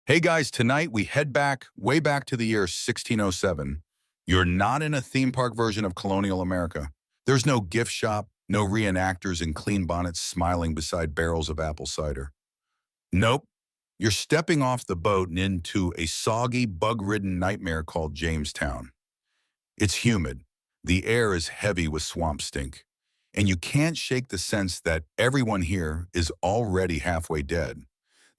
Hey guys, tonight we head back, way back to the year 1607. You're not in a theme park version of colonial America. There's no gift shop, no reenactors in clean bonnets smiling beside barrels of apple cider. Nope. You're stepping off the boat and into a soggy, bug-ridden nightmare called Jamestown. It's humid. The air is heavy with swamp stink. And you can't shake the sense that everyone here is already halfway dead.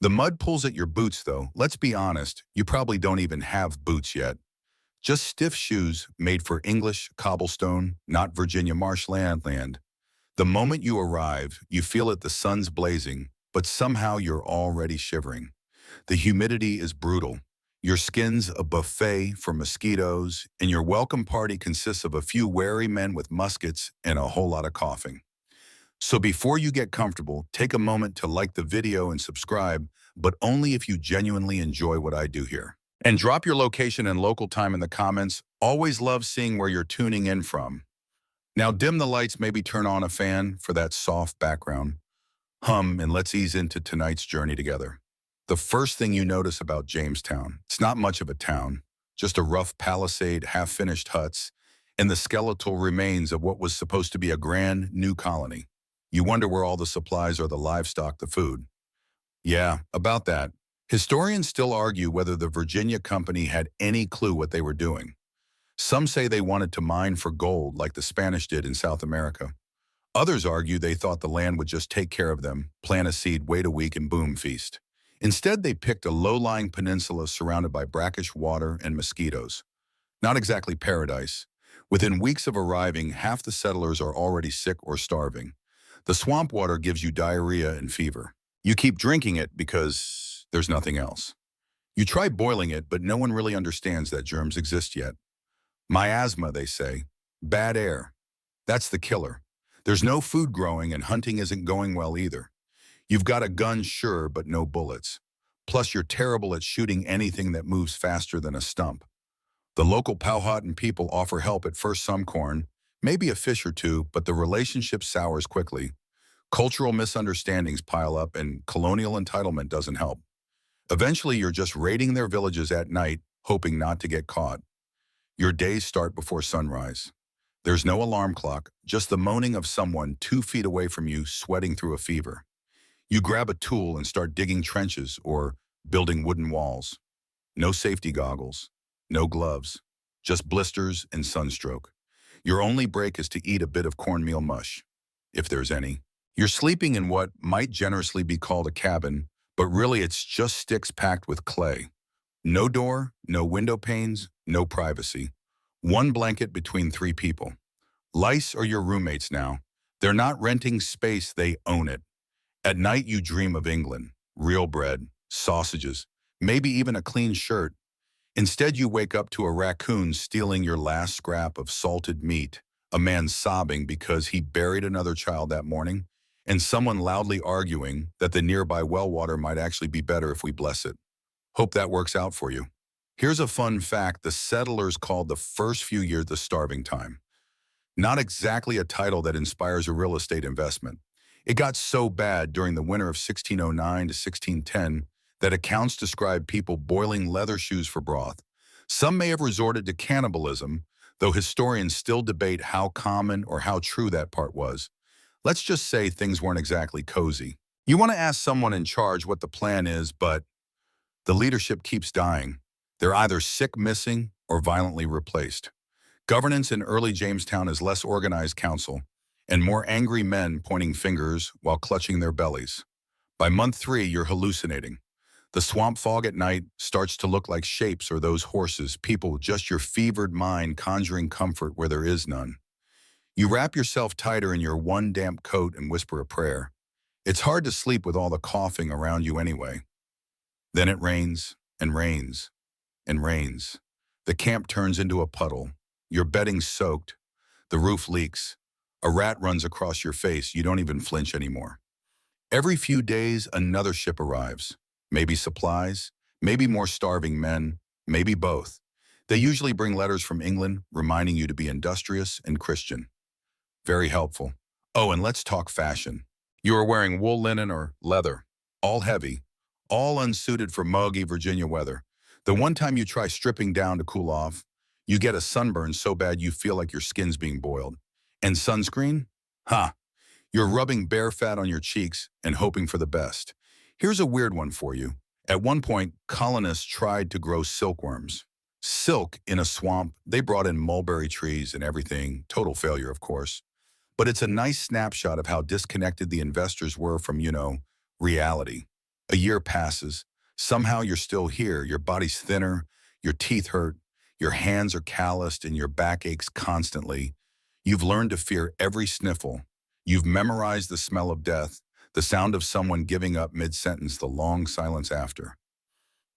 The mud pulls at your boots, though. Let's be honest, you probably don't even have boots yet. Just stiff shoes made for English cobblestone, not Virginia marshland land. The moment you arrive, you feel it, the sun's blazing, but somehow you're already shivering. The humidity is brutal. Your skin's a buffet for mosquitoes, and your welcome party consists of a few wary men with muskets and a whole lot of coughing. So before you get comfortable, take a moment to like the video and subscribe, but only if you genuinely enjoy what I do here. And drop your location and local time in the comments. Always love seeing where you're tuning in from. Now dim the lights, maybe turn on a fan for that soft background. Hum, and let's ease into tonight's journey together. The first thing you notice about Jamestown, it's not much of a town, just a rough palisade, half-finished huts, and the skeletal remains of what was supposed to be a grand new colony. You wonder where all the supplies are, the livestock, the food. Yeah, about that. Historians still argue whether the Virginia Company had any clue what they were doing. Some say they wanted to mine for gold like the Spanish did in South America. Others argue they thought the land would just take care of them, plant a seed, wait a week, and boom, feast. Instead, they picked a low-lying peninsula surrounded by brackish water and mosquitoes. Not exactly paradise. Within weeks of arriving, half the settlers are already sick or starving. The swamp water gives you diarrhea and fever. You keep drinking it because there's nothing else. You try boiling it, but no one really understands that germs exist yet. Miasma, they say. Bad air. That's the killer. There's no food growing and hunting isn't going well either. You've got a gun, sure, but no bullets. Plus, you're terrible at shooting anything that moves faster than a stump. The local Powhatan people offer help at first, some corn, maybe a fish or two, but the relationship sours quickly. Cultural misunderstandings pile up and colonial entitlement doesn't help. Eventually, you're just raiding their villages at night, hoping not to get caught. Your days start before sunrise. There's no alarm clock, just the moaning of someone 2 feet away from you sweating through a fever. You grab a tool and start digging trenches or building wooden walls. No safety goggles, no gloves, just blisters and sunstroke. Your only break is to eat a bit of cornmeal mush, if there's any. You're sleeping in what might generously be called a cabin, but really it's just sticks packed with clay. No door, no window panes, no privacy. One blanket between 3 people. Lice are your roommates now. They're not renting space, they own it. At night you dream of England, real bread, sausages, maybe even a clean shirt. Instead you wake up to a raccoon stealing your last scrap of salted meat, a man sobbing because he buried another child that morning, and someone loudly arguing that the nearby well water might actually be better if we bless it. Hope that works out for you. Here's a fun fact: the settlers called the first few years the starving time. Not exactly a title that inspires a real estate investment. It got so bad during the winter of 1609 to 1610 that accounts describe people boiling leather shoes for broth. Some may have resorted to cannibalism, though historians still debate how common or how true that part was. Let's just say things weren't exactly cozy. You want to ask someone in charge what the plan is, but the leadership keeps dying. They're either sick, missing, or violently replaced. Governance in early Jamestown is less organized council, and more angry men pointing fingers while clutching their bellies. By month 3, you're hallucinating. The swamp fog at night starts to look like shapes or those horses, people, just your fevered mind conjuring comfort where there is none. You wrap yourself tighter in your one damp coat and whisper a prayer. It's hard to sleep with all the coughing around you anyway. Then it rains and rains and rains. The camp turns into a puddle. Your bedding's soaked. The roof leaks. A rat runs across your face. You don't even flinch anymore. Every few days, another ship arrives. Maybe supplies, maybe more starving men, maybe both. They usually bring letters from England reminding you to be industrious and Christian. Very helpful. Oh, and let's talk fashion. You are wearing wool, linen, or leather. All heavy, all unsuited for muggy Virginia weather. The one time you try stripping down to cool off, you get a sunburn so bad you feel like your skin's being boiled. And sunscreen? Ha! You're rubbing bare fat on your cheeks and hoping for the best. Here's a weird one for you. At one point, colonists tried to grow silkworms. Silk in a swamp, they brought in mulberry trees and everything. Total failure, of course. But it's a nice snapshot of how disconnected the investors were from, reality. A year passes. Somehow you're still here. Your body's thinner, your teeth hurt, your hands are calloused, and your back aches constantly. You've learned to fear every sniffle. You've memorized the smell of death, the sound of someone giving up mid-sentence, the long silence after.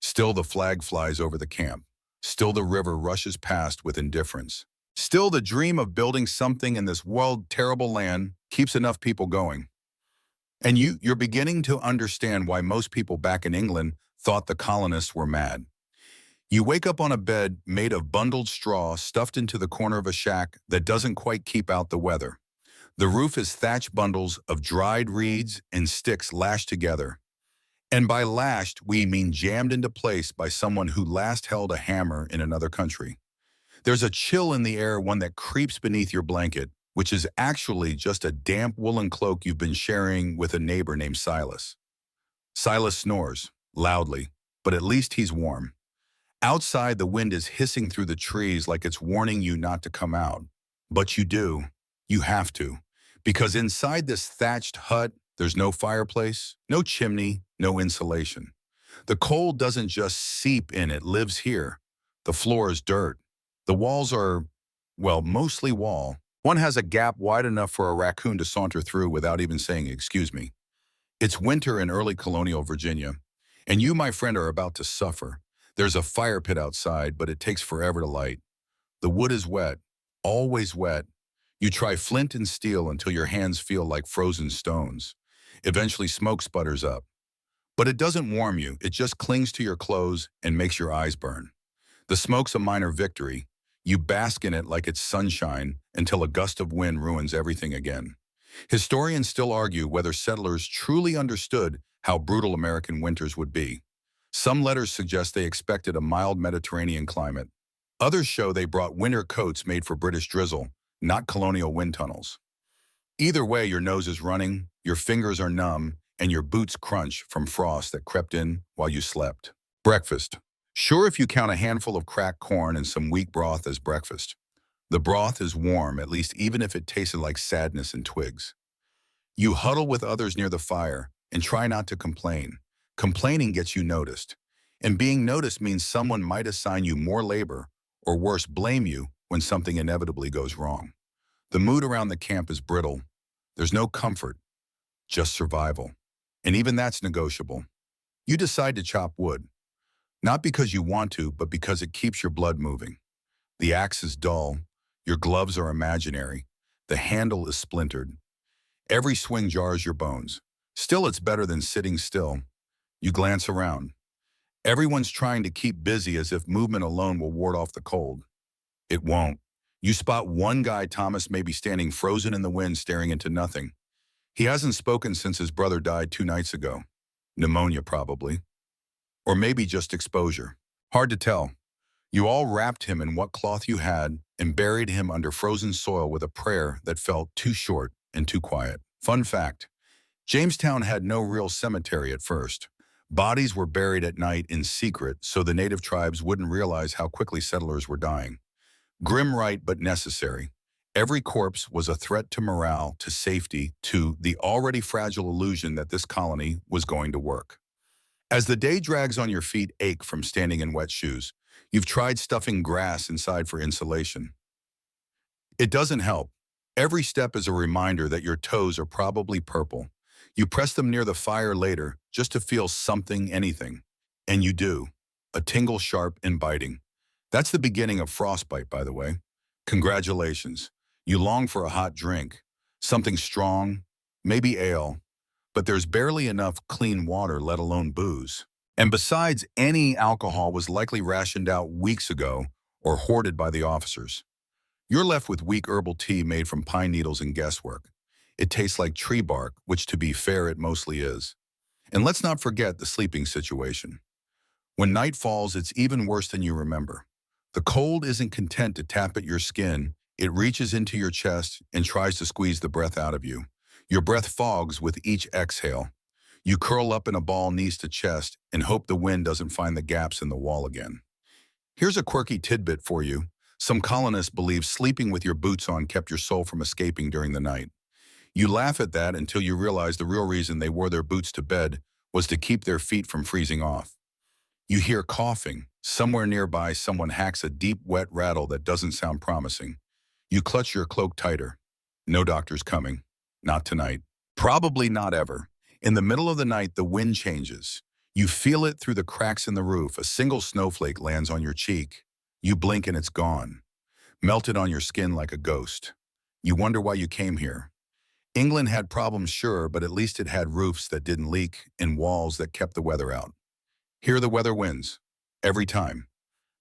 Still the flag flies over the camp. Still the river rushes past with indifference. Still the dream of building something in this wild, terrible land keeps enough people going. And you're beginning to understand why most people back in England thought the colonists were mad. You wake up on a bed made of bundled straw stuffed into the corner of a shack that doesn't quite keep out the weather. The roof is thatched bundles of dried reeds and sticks lashed together. And by lashed, we mean jammed into place by someone who last held a hammer in another country. There's a chill in the air, one that creeps beneath your blanket, which is actually just a damp woolen cloak you've been sharing with a neighbor named Silas. Silas snores, loudly, but at least he's warm. Outside, the wind is hissing through the trees like it's warning you not to come out. But you do. You have to. Because inside this thatched hut, there's no fireplace, no chimney, no insulation. The cold doesn't just seep in, it lives here. The floor is dirt. The walls are, well, mostly wall. One has a gap wide enough for a raccoon to saunter through without even saying, "Excuse me." It's winter in early colonial Virginia, and you, my friend, are about to suffer. There's a fire pit outside, but it takes forever to light. The wood is wet, always wet. You try flint and steel until your hands feel like frozen stones. Eventually, smoke sputters up. But it doesn't warm you, it just clings to your clothes and makes your eyes burn. The smoke's a minor victory. You bask in it like it's sunshine until a gust of wind ruins everything again. Historians still argue whether settlers truly understood how brutal American winters would be. Some letters suggest they expected a mild Mediterranean climate. Others show they brought winter coats made for British drizzle, not colonial wind tunnels. Either way, your nose is running, your fingers are numb, and your boots crunch from frost that crept in while you slept. Breakfast. Sure, if you count a handful of cracked corn and some weak broth as breakfast. The broth is warm, at least even if it tasted like sadness and twigs. You huddle with others near the fire and try not to complain. Complaining gets you noticed. And being noticed means someone might assign you more labor, or worse, blame you when something inevitably goes wrong. The mood around the camp is brittle. There's no comfort, just survival. And even that's negotiable. You decide to chop wood. Not because you want to, but because it keeps your blood moving. The axe is dull. Your gloves are imaginary. The handle is splintered. Every swing jars your bones. Still, it's better than sitting still. You glance around. Everyone's trying to keep busy as if movement alone will ward off the cold. It won't. You spot one guy, Thomas, maybe standing frozen in the wind staring into nothing. He hasn't spoken since his brother died 2 nights ago. Pneumonia, probably. Or maybe just exposure. Hard to tell. You all wrapped him in what cloth you had and buried him under frozen soil with a prayer that felt too short and too quiet. Fun fact, Jamestown had no real cemetery at first. Bodies were buried at night in secret so the native tribes wouldn't realize how quickly settlers were dying. Grim right, but necessary. Every corpse was a threat to morale, to safety, to the already fragile illusion that this colony was going to work. As the day drags on, your feet ache from standing in wet shoes. You've tried stuffing grass inside for insulation. It doesn't help. Every step is a reminder that your toes are probably purple. You press them near the fire later just to feel something, anything. And you do. A tingle sharp and biting. That's the beginning of frostbite, by the way. Congratulations. You long for a hot drink. Something strong, maybe ale. But there's barely enough clean water, let alone booze. And besides, any alcohol was likely rationed out weeks ago or hoarded by the officers. You're left with weak herbal tea made from pine needles and guesswork. It tastes like tree bark, which to be fair, it mostly is. And let's not forget the sleeping situation. When night falls, it's even worse than you remember. The cold isn't content to tap at your skin. It reaches into your chest and tries to squeeze the breath out of you. Your breath fogs with each exhale. You curl up in a ball knees to chest and hope the wind doesn't find the gaps in the wall again. Here's a quirky tidbit for you. Some colonists believe sleeping with your boots on kept your soul from escaping during the night. You laugh at that until you realize the real reason they wore their boots to bed was to keep their feet from freezing off. You hear coughing. Somewhere nearby, someone hacks a deep, wet rattle that doesn't sound promising. You clutch your cloak tighter. No doctor's coming. Not tonight. Probably not ever. In the middle of the night, the wind changes. You feel it through the cracks in the roof. A single snowflake lands on your cheek. You blink and it's gone, melted on your skin like a ghost. You wonder why you came here. England had problems, sure, but at least it had roofs that didn't leak and walls that kept the weather out. Here the weather wins. Every time.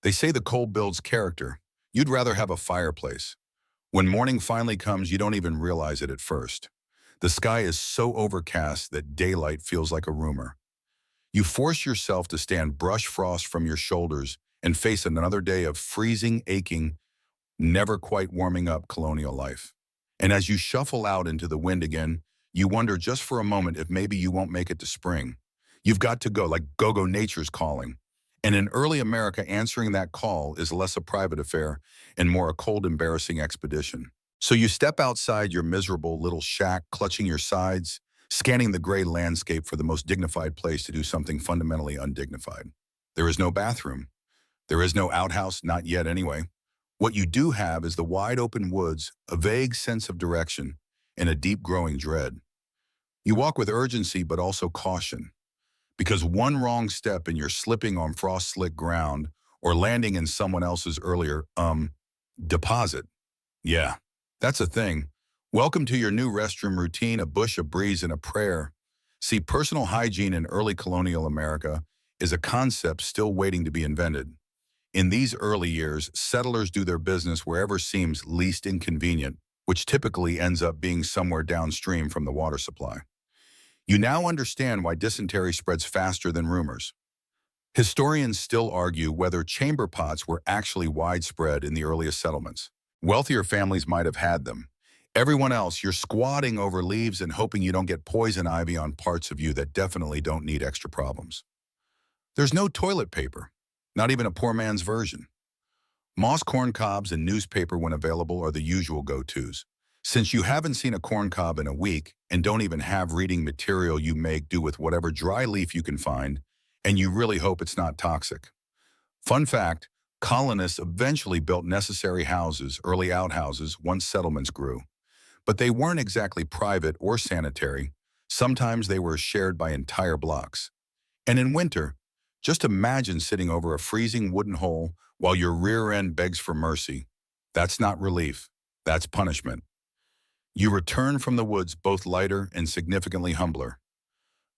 They say the cold builds character. You'd rather have a fireplace. When morning finally comes, you don't even realize it at first. The sky is so overcast that daylight feels like a rumor. You force yourself to stand brush frost from your shoulders and face another day of freezing, aching, never quite warming up colonial life. And as you shuffle out into the wind again, you wonder just for a moment if maybe you won't make it to spring. You've got to go, like go-go nature's calling. And in early America, answering that call is less a private affair and more a cold, embarrassing expedition. So you step outside your miserable little shack, clutching your sides, scanning the gray landscape for the most dignified place to do something fundamentally undignified. There is no bathroom. There is no outhouse, not yet anyway. What you do have is the wide open woods, a vague sense of direction, and a deep growing dread. You walk with urgency but also caution, because one wrong step and you're slipping on frost-slick ground or landing in someone else's earlier, deposit. Yeah, that's a thing. Welcome to your new restroom routine, a bush, a breeze, and a prayer. See, personal hygiene in early colonial America is a concept still waiting to be invented. In these early years, settlers do their business wherever seems least inconvenient, which typically ends up being somewhere downstream from the water supply. You now understand why dysentery spreads faster than rumors. Historians still argue whether chamber pots were actually widespread in the earliest settlements. Wealthier families might have had them. Everyone else, you're squatting over leaves and hoping you don't get poison ivy on parts of you that definitely don't need extra problems. There's no toilet paper. Not even a poor man's version. Moss corn cobs and newspaper when available are the usual go-tos. Since you haven't seen a corn cob in a week and don't even have reading material, you make do with whatever dry leaf you can find, and you really hope it's not toxic. Fun fact, colonists eventually built necessary houses, early outhouses, once settlements grew. But they weren't exactly private or sanitary. Sometimes they were shared by entire blocks. And in winter, just imagine sitting over a freezing wooden hole while your rear end begs for mercy. That's not relief. That's punishment. You return from the woods both lighter and significantly humbler.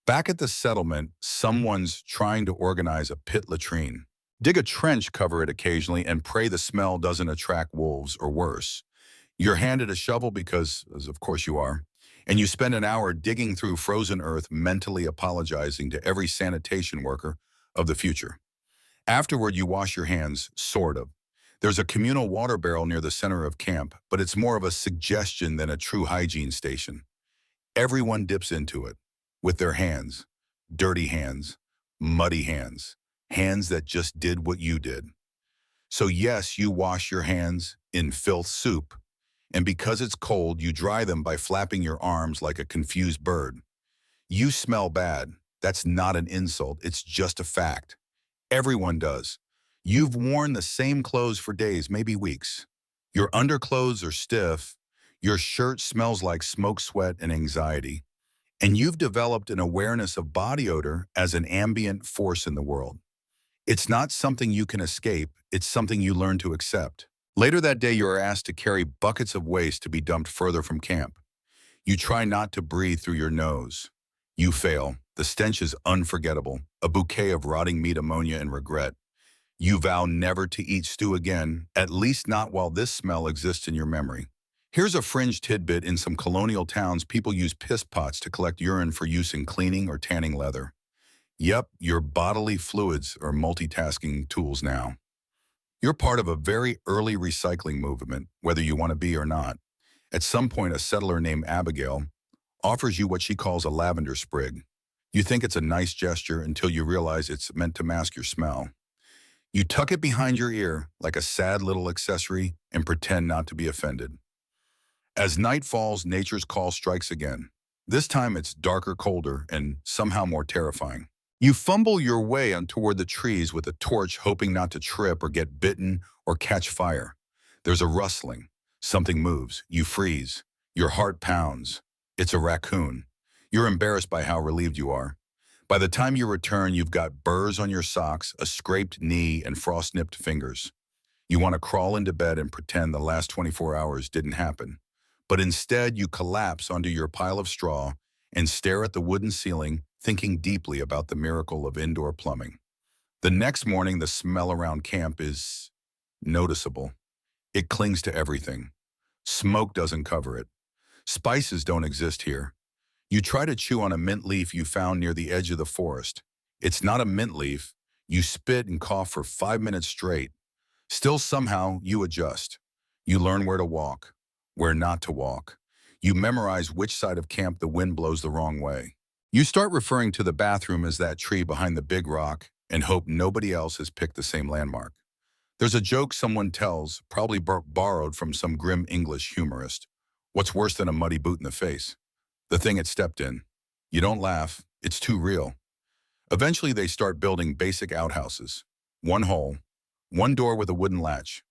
Back at the settlement, someone's trying to organize a pit latrine. Dig a trench, cover it occasionally, and pray the smell doesn't attract wolves or worse. You're handed a shovel because, as of course you are, and you spend an hour digging through frozen earth, mentally apologizing to every sanitation worker of the future. Afterward, you wash your hands, sort of. There's a communal water barrel near the center of camp, but it's more of a suggestion than a true hygiene station. Everyone dips into it, with their hands, dirty hands, muddy hands, hands that just did what you did. So yes, you wash your hands in filth soup, and because it's cold, you dry them by flapping your arms like a confused bird. You smell bad. That's not an insult, it's just a fact. Everyone does. You've worn the same clothes for days, maybe weeks. Your underclothes are stiff, your shirt smells like smoke, sweat, and anxiety, and you've developed an awareness of body odor as an ambient force in the world. It's not something you can escape, it's something you learn to accept. Later that day, you are asked to carry buckets of waste to be dumped further from camp. You try not to breathe through your nose. You fail. The stench is unforgettable, a bouquet of rotting meat, ammonia, and regret. You vow never to eat stew again, at least not while this smell exists in your memory. Here's a fringe tidbit: in some colonial towns, people use piss pots to collect urine for use in cleaning or tanning leather. Yep, your bodily fluids are multitasking tools now. You're part of a very early recycling movement, whether you want to be or not. At some point, a settler named Abigail offers you what she calls a lavender sprig. You think it's a nice gesture until you realize it's meant to mask your smell. You tuck it behind your ear like a sad little accessory and pretend not to be offended. As night falls, nature's call strikes again. This time it's darker, colder, and somehow more terrifying. You fumble your way on toward the trees with a torch, hoping not to trip or get bitten or catch fire. There's a rustling. Something moves. You freeze. Your heart pounds. It's a raccoon. You're embarrassed by how relieved you are. By the time you return, you've got burrs on your socks, a scraped knee, and frost-nipped fingers. You want to crawl into bed and pretend the last 24 hours didn't happen. But instead, you collapse onto your pile of straw and stare at the wooden ceiling, thinking deeply about the miracle of indoor plumbing. The next morning, the smell around camp is noticeable. It clings to everything. Smoke doesn't cover it. Spices don't exist here. You try to chew on a mint leaf you found near the edge of the forest. It's not a mint leaf. You spit and cough for 5 minutes straight. Still, somehow, you adjust. You learn where to walk, where not to walk. You memorize which side of camp the wind blows the wrong way. You start referring to the bathroom as that tree behind the big rock and hope nobody else has picked the same landmark. There's a joke someone tells, probably borrowed from some grim English humorist. What's worse than a muddy boot in the face? The thing it stepped in. You don't laugh. It's too real. Eventually, they start building basic outhouses. One hole, one door with a wooden latch.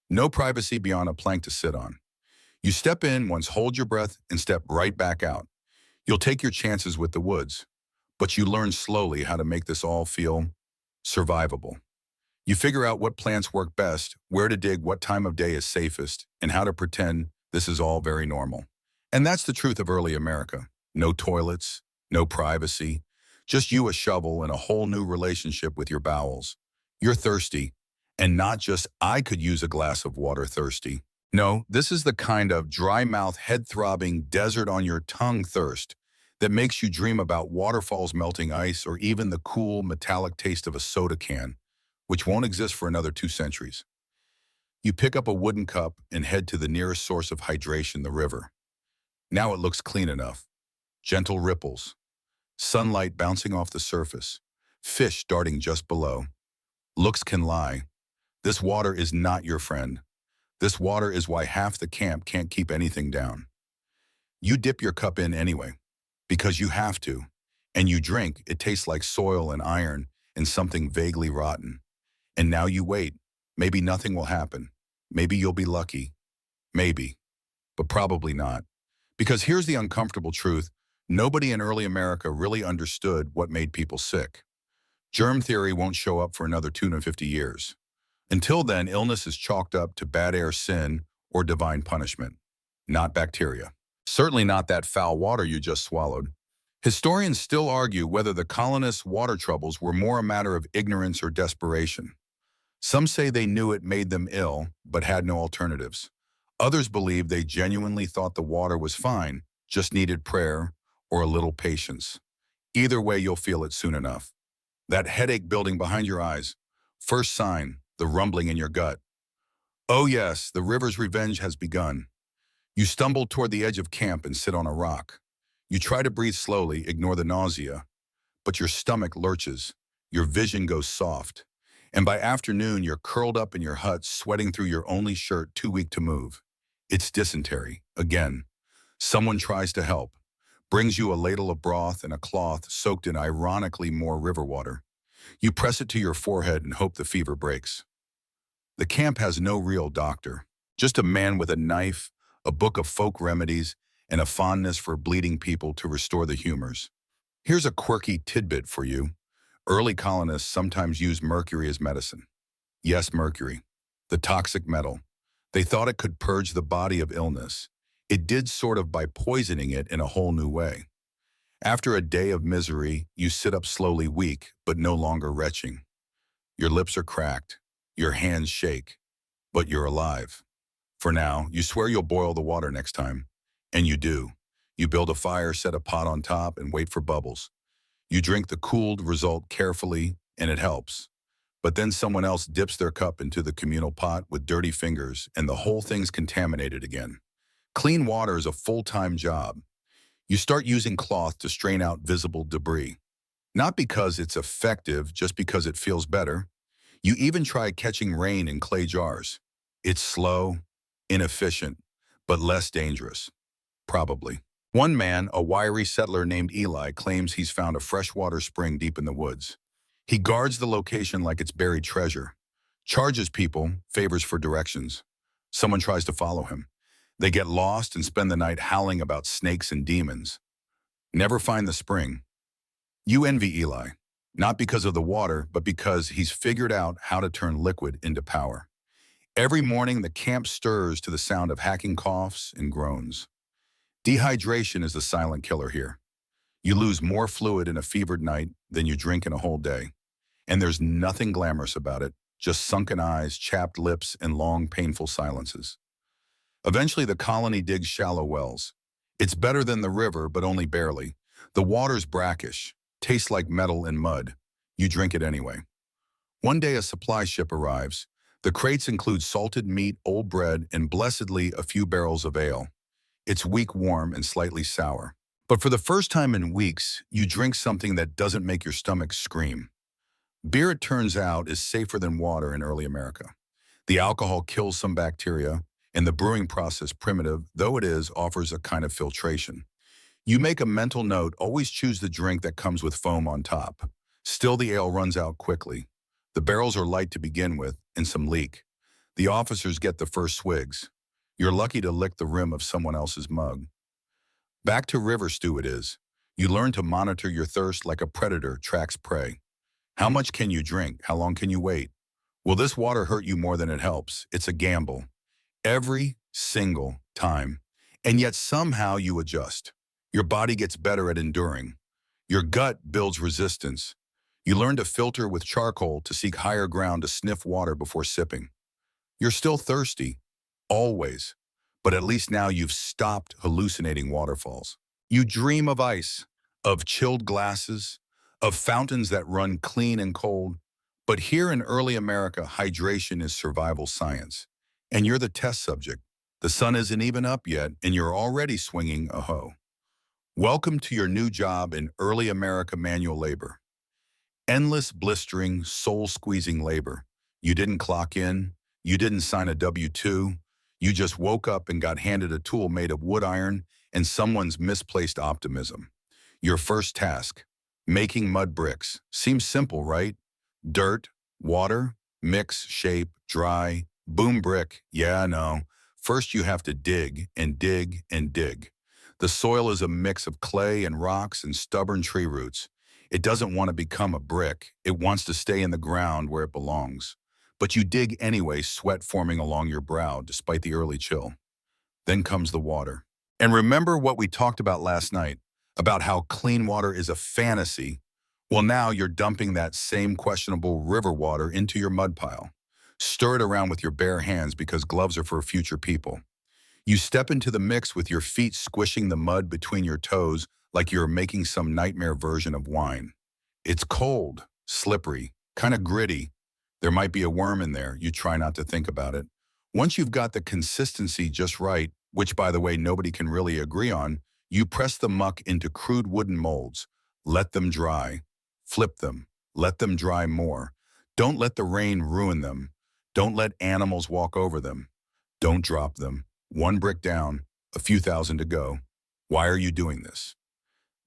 No privacy beyond a plank to sit on. You step in once, hold your breath, and step right back out. You'll take your chances with the woods, but you learn slowly how to make this all feel survivable. You figure out what plants work best, where to dig, what time of day is safest, and how to pretend this is all very normal. And that's the truth of early America. No toilets, no privacy, just you, a shovel, and a whole new relationship with your bowels. You're thirsty, and not just "I could use a glass of water" thirsty. No, this is the kind of dry-mouth, head-throbbing, desert-on-your-tongue thirst that makes you dream about waterfalls melting ice or even the cool, metallic taste of a soda can, which won't exist for another 2 centuries. You pick up a wooden cup and head to the nearest source of hydration, the river. Now it looks clean enough. Gentle ripples, sunlight bouncing off the surface, fish darting just below. Looks can lie. This water is not your friend. This water is why half the camp can't keep anything down. You dip your cup in anyway, because you have to, and you drink. It tastes like soil and iron and something vaguely rotten. And now you wait. Maybe nothing will happen. Maybe you'll be lucky. Maybe. But probably not. Because here's the uncomfortable truth. Nobody in early America really understood what made people sick. Germ theory won't show up for another 250 years. Until then, illness is chalked up to bad air, sin, or divine punishment. Not bacteria. Certainly not that foul water you just swallowed. Historians still argue whether the colonists' water troubles were more a matter of ignorance or desperation. Some say they knew it made them ill, but had no alternatives. Others believe they genuinely thought the water was fine, just needed prayer or a little patience. Either way, you'll feel it soon enough. That headache building behind your eyes. First sign, the rumbling in your gut. Oh yes, the river's revenge has begun. You stumble toward the edge of camp and sit on a rock. You try to breathe slowly, ignore the nausea, but your stomach lurches. Your vision goes soft. And by afternoon, you're curled up in your hut, sweating through your only shirt, too weak to move. It's dysentery. Again, someone tries to help, brings you a ladle of broth and a cloth soaked in ironically more river water. You press it to your forehead and hope the fever breaks. The camp has no real doctor, just a man with a knife, a book of folk remedies, and a fondness for bleeding people to restore the humors. Here's a quirky tidbit for you. Early colonists sometimes used mercury as medicine. Yes, mercury, the toxic metal. They thought it could purge the body of illness. It did, sort of, by poisoning it in a whole new way. After a day of misery, you sit up slowly, weak, but no longer retching. Your lips are cracked, your hands shake, but you're alive. For now, you swear you'll boil the water next time. And you do. You build a fire, set a pot on top, and wait for bubbles. You drink the cooled result carefully, and it helps. But then someone else dips their cup into the communal pot with dirty fingers, and the whole thing's contaminated again. Clean water is a full-time job. You start using cloth to strain out visible debris. Not because it's effective, just because it feels better. You even try catching rain in clay jars. It's slow, inefficient, but less dangerous. Probably. One man, a wiry settler named Eli, claims he's found a freshwater spring deep in the woods. He guards the location like it's buried treasure, charges people favors for directions. Someone tries to follow him. They get lost and spend the night howling about snakes and demons. Never find the spring. You envy Eli, not because of the water, but because he's figured out how to turn liquid into power. Every morning, the camp stirs to the sound of hacking coughs and groans. Dehydration is the silent killer here. You lose more fluid in a fevered night than you drink in a whole day. And there's nothing glamorous about it, just sunken eyes, chapped lips, and long, painful silences. Eventually, the colony digs shallow wells. It's better than the river, but only barely. The water's brackish, tastes like metal and mud. You drink it anyway. One day, a supply ship arrives. The crates include salted meat, old bread, and blessedly a few barrels of ale. It's weak, warm, and slightly sour. But for the first time in weeks, you drink something that doesn't make your stomach scream. Beer, it turns out, is safer than water in early America. The alcohol kills some bacteria, and the brewing process, primitive though it is, offers a kind of filtration. You make a mental note, always choose the drink that comes with foam on top. Still, the ale runs out quickly. The barrels are light to begin with, and some leak. The officers get the first swigs. You're lucky to lick the rim of someone else's mug. Back to river stew it is. You learn to monitor your thirst like a predator tracks prey. How much can you drink? How long can you wait? Will this water hurt you more than it helps? It's a gamble. Every single time. And yet somehow you adjust. Your body gets better at enduring. Your gut builds resistance. You learn to filter with charcoal to seek higher ground to sniff water before sipping. You're still thirsty. Always. But at least now you've stopped hallucinating waterfalls. You dream of ice, of chilled glasses, of fountains that run clean and cold. But here in early America, hydration is survival science. And you're the test subject. The sun isn't even up yet, and you're already swinging a hoe. Welcome to your new job in early America manual labor. Endless, blistering, soul-squeezing labor. You didn't clock in. You didn't sign a W-2. You just woke up and got handed a tool made of wood iron and someone's misplaced optimism. Your first task, making mud bricks. Seems simple, right? Dirt, water, mix, shape, dry, boom brick. Yeah, I know. First you have to dig and dig and dig. The soil is a mix of clay and rocks and stubborn tree roots. It doesn't want to become a brick. It wants to stay in the ground where it belongs. But you dig anyway, sweat forming along your brow despite the early chill. Then comes the water. And remember what we talked about last night, about how clean water is a fantasy. Well, now you're dumping that same questionable river water into your mud pile. Stir it around with your bare hands because gloves are for future people. You step into the mix with your feet squishing the mud between your toes like you're making some nightmare version of wine. It's cold, slippery, kind of gritty. There might be a worm in there. You try not to think about it. Once you've got the consistency just right, which by the way nobody can really agree on, you press the muck into crude wooden molds. Let them dry. Flip them. Let them dry more. Don't let the rain ruin them. Don't let animals walk over them. Don't drop them. One brick down, a few thousand to go. Why are you doing this?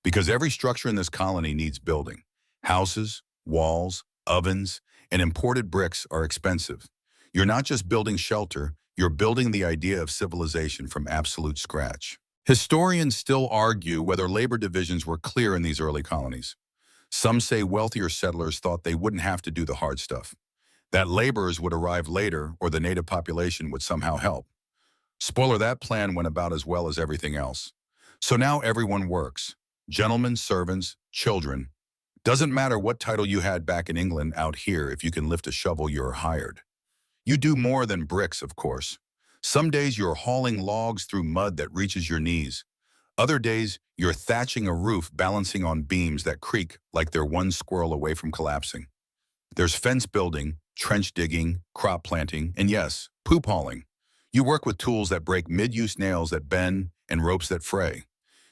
Because every structure in this colony needs building. Houses, walls, ovens, and imported bricks are expensive. You're not just building shelter, you're building the idea of civilization from absolute scratch. Historians still argue whether labor divisions were clear in these early colonies. Some say wealthier settlers thought they wouldn't have to do the hard stuff, that laborers would arrive later or the native population would somehow help. Spoiler, that plan went about as well as everything else. So now everyone works. Gentlemen, servants, children. Doesn't matter what title you had back in England, out here, if you can lift a shovel, you're hired. You do more than bricks, of course. Some days you're hauling logs through mud that reaches your knees. Other days, you're thatching a roof balancing on beams that creak like they're one squirrel away from collapsing. There's fence building, trench digging, crop planting, and yes, poop hauling. You work with tools that break mid-use nails that bend and ropes that fray.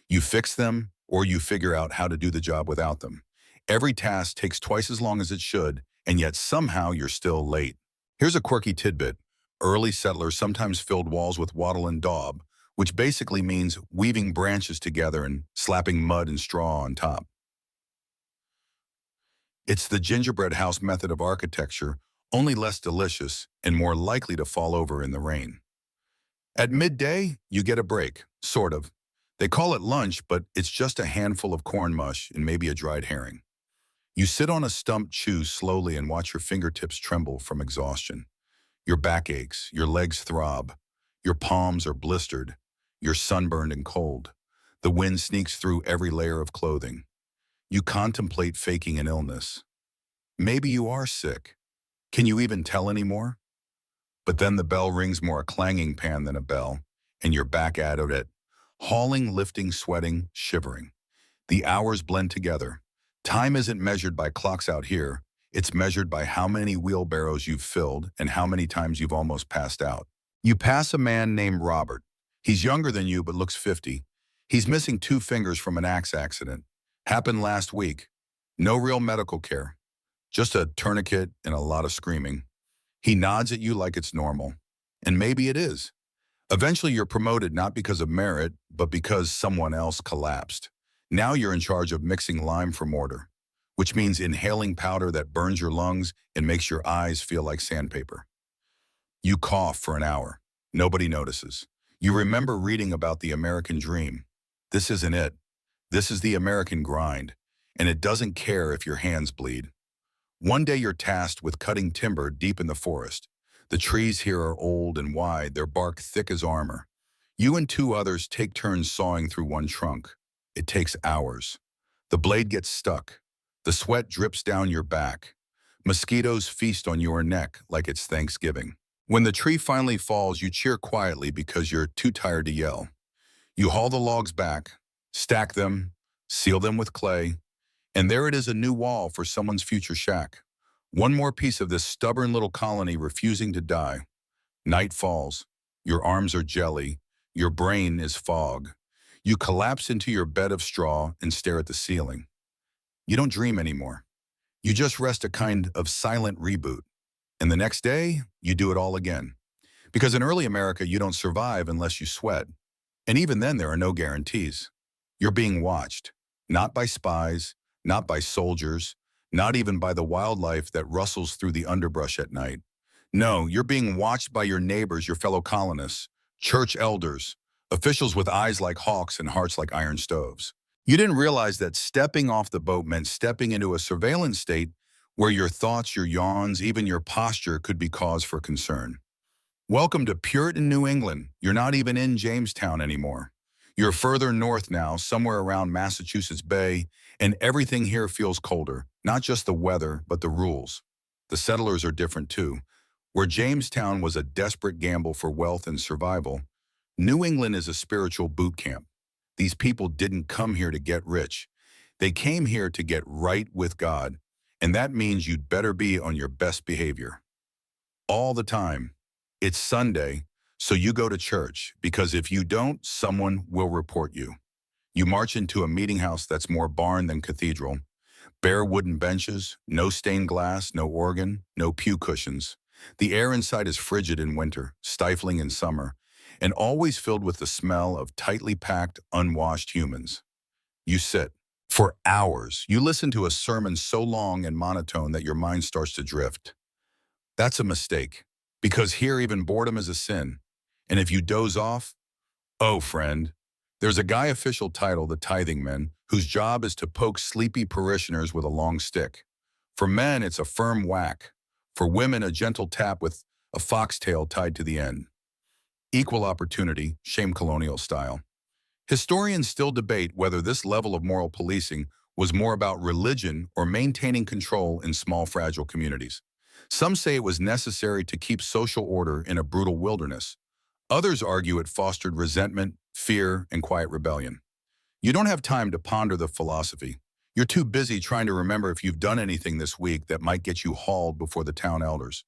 You fix them, or you figure out how to do the job without them. Every task takes twice as long as it should, and yet somehow you're still late. Here's a quirky tidbit. Early settlers sometimes filled walls with wattle and daub, which basically means weaving branches together and slapping mud and straw on top. It's the gingerbread house method of architecture, only less delicious and more likely to fall over in the rain. At midday, you get a break, sort of. They call it lunch, but it's just a handful of corn mush and maybe a dried herring. You sit on a stump, chew slowly, and watch your fingertips tremble from exhaustion. Your back aches, your legs throb, your palms are blistered, you're sunburned and cold. The wind sneaks through every layer of clothing. You contemplate faking an illness. Maybe you are sick. Can you even tell anymore? But then the bell rings, more a clanging pan than a bell, and you're back at it, hauling, lifting, sweating, shivering. The hours blend together. Time isn't measured by clocks out here. It's measured by how many wheelbarrows you've filled and how many times you've almost passed out. You pass a man named Robert. He's younger than you but looks 50. He's missing 2 fingers from an axe accident. Happened last week. No real medical care. Just a tourniquet and a lot of screaming. He nods at you like it's normal. And maybe it is. Eventually you're promoted not because of merit, but because someone else collapsed. Now you're in charge of mixing lime for mortar, which means inhaling powder that burns your lungs and makes your eyes feel like sandpaper. You cough for an hour. Nobody notices. You remember reading about the American dream. This isn't it. This is the American grind, and it doesn't care if your hands bleed. One day you're tasked with cutting timber deep in the forest. The trees here are old and wide, their bark thick as armor. You and 2 others take turns sawing through one trunk. It takes hours. The blade gets stuck. The sweat drips down your back. Mosquitoes feast on your neck like it's Thanksgiving. When the tree finally falls, you cheer quietly because you're too tired to yell. You haul the logs back, stack them, seal them with clay, and there it is, a new wall for someone's future shack. One more piece of this stubborn little colony refusing to die. Night falls. Your arms are jelly. Your brain is fog. You collapse into your bed of straw and stare at the ceiling. You don't dream anymore. You just rest, a kind of silent reboot. And the next day, you do it all again. Because in early America, you don't survive unless you sweat. And even then, there are no guarantees. You're being watched, not by spies, not by soldiers, not even by the wildlife that rustles through the underbrush at night. No, you're being watched by your neighbors, your fellow colonists, church elders, officials with eyes like hawks and hearts like iron stoves. You didn't realize that stepping off the boat meant stepping into a surveillance state where your thoughts, your yawns, even your posture could be cause for concern. Welcome to Puritan New England. You're not even in Jamestown anymore. You're further north now, somewhere around Massachusetts Bay, and everything here feels colder. Not just the weather, but the rules. The settlers are different too. Where Jamestown was a desperate gamble for wealth and survival, New England is a spiritual boot camp. These people didn't come here to get rich. They came here to get right with God, and that means you'd better be on your best behavior. All the time. It's Sunday, so you go to church, because if you don't, someone will report you. You march into a meeting house that's more barn than cathedral. Bare wooden benches, no stained glass, no organ, no pew cushions. The air inside is frigid in winter, stifling in summer, and always filled with the smell of tightly packed, unwashed humans. You sit. For hours, you listen to a sermon so long and monotone that your mind starts to drift. That's a mistake, because here even boredom is a sin. And if you doze off, oh, friend, there's a guy official titled the tithing men, whose job is to poke sleepy parishioners with a long stick. For men, it's a firm whack. For women, a gentle tap with a foxtail tied to the end. Equal opportunity, shame colonial style. Historians still debate whether this level of moral policing was more about religion or maintaining control in small, fragile communities. Some say it was necessary to keep social order in a brutal wilderness. Others argue it fostered resentment, fear, and quiet rebellion. You don't have time to ponder the philosophy. You're too busy trying to remember if you've done anything this week that might get you hauled before the town elders.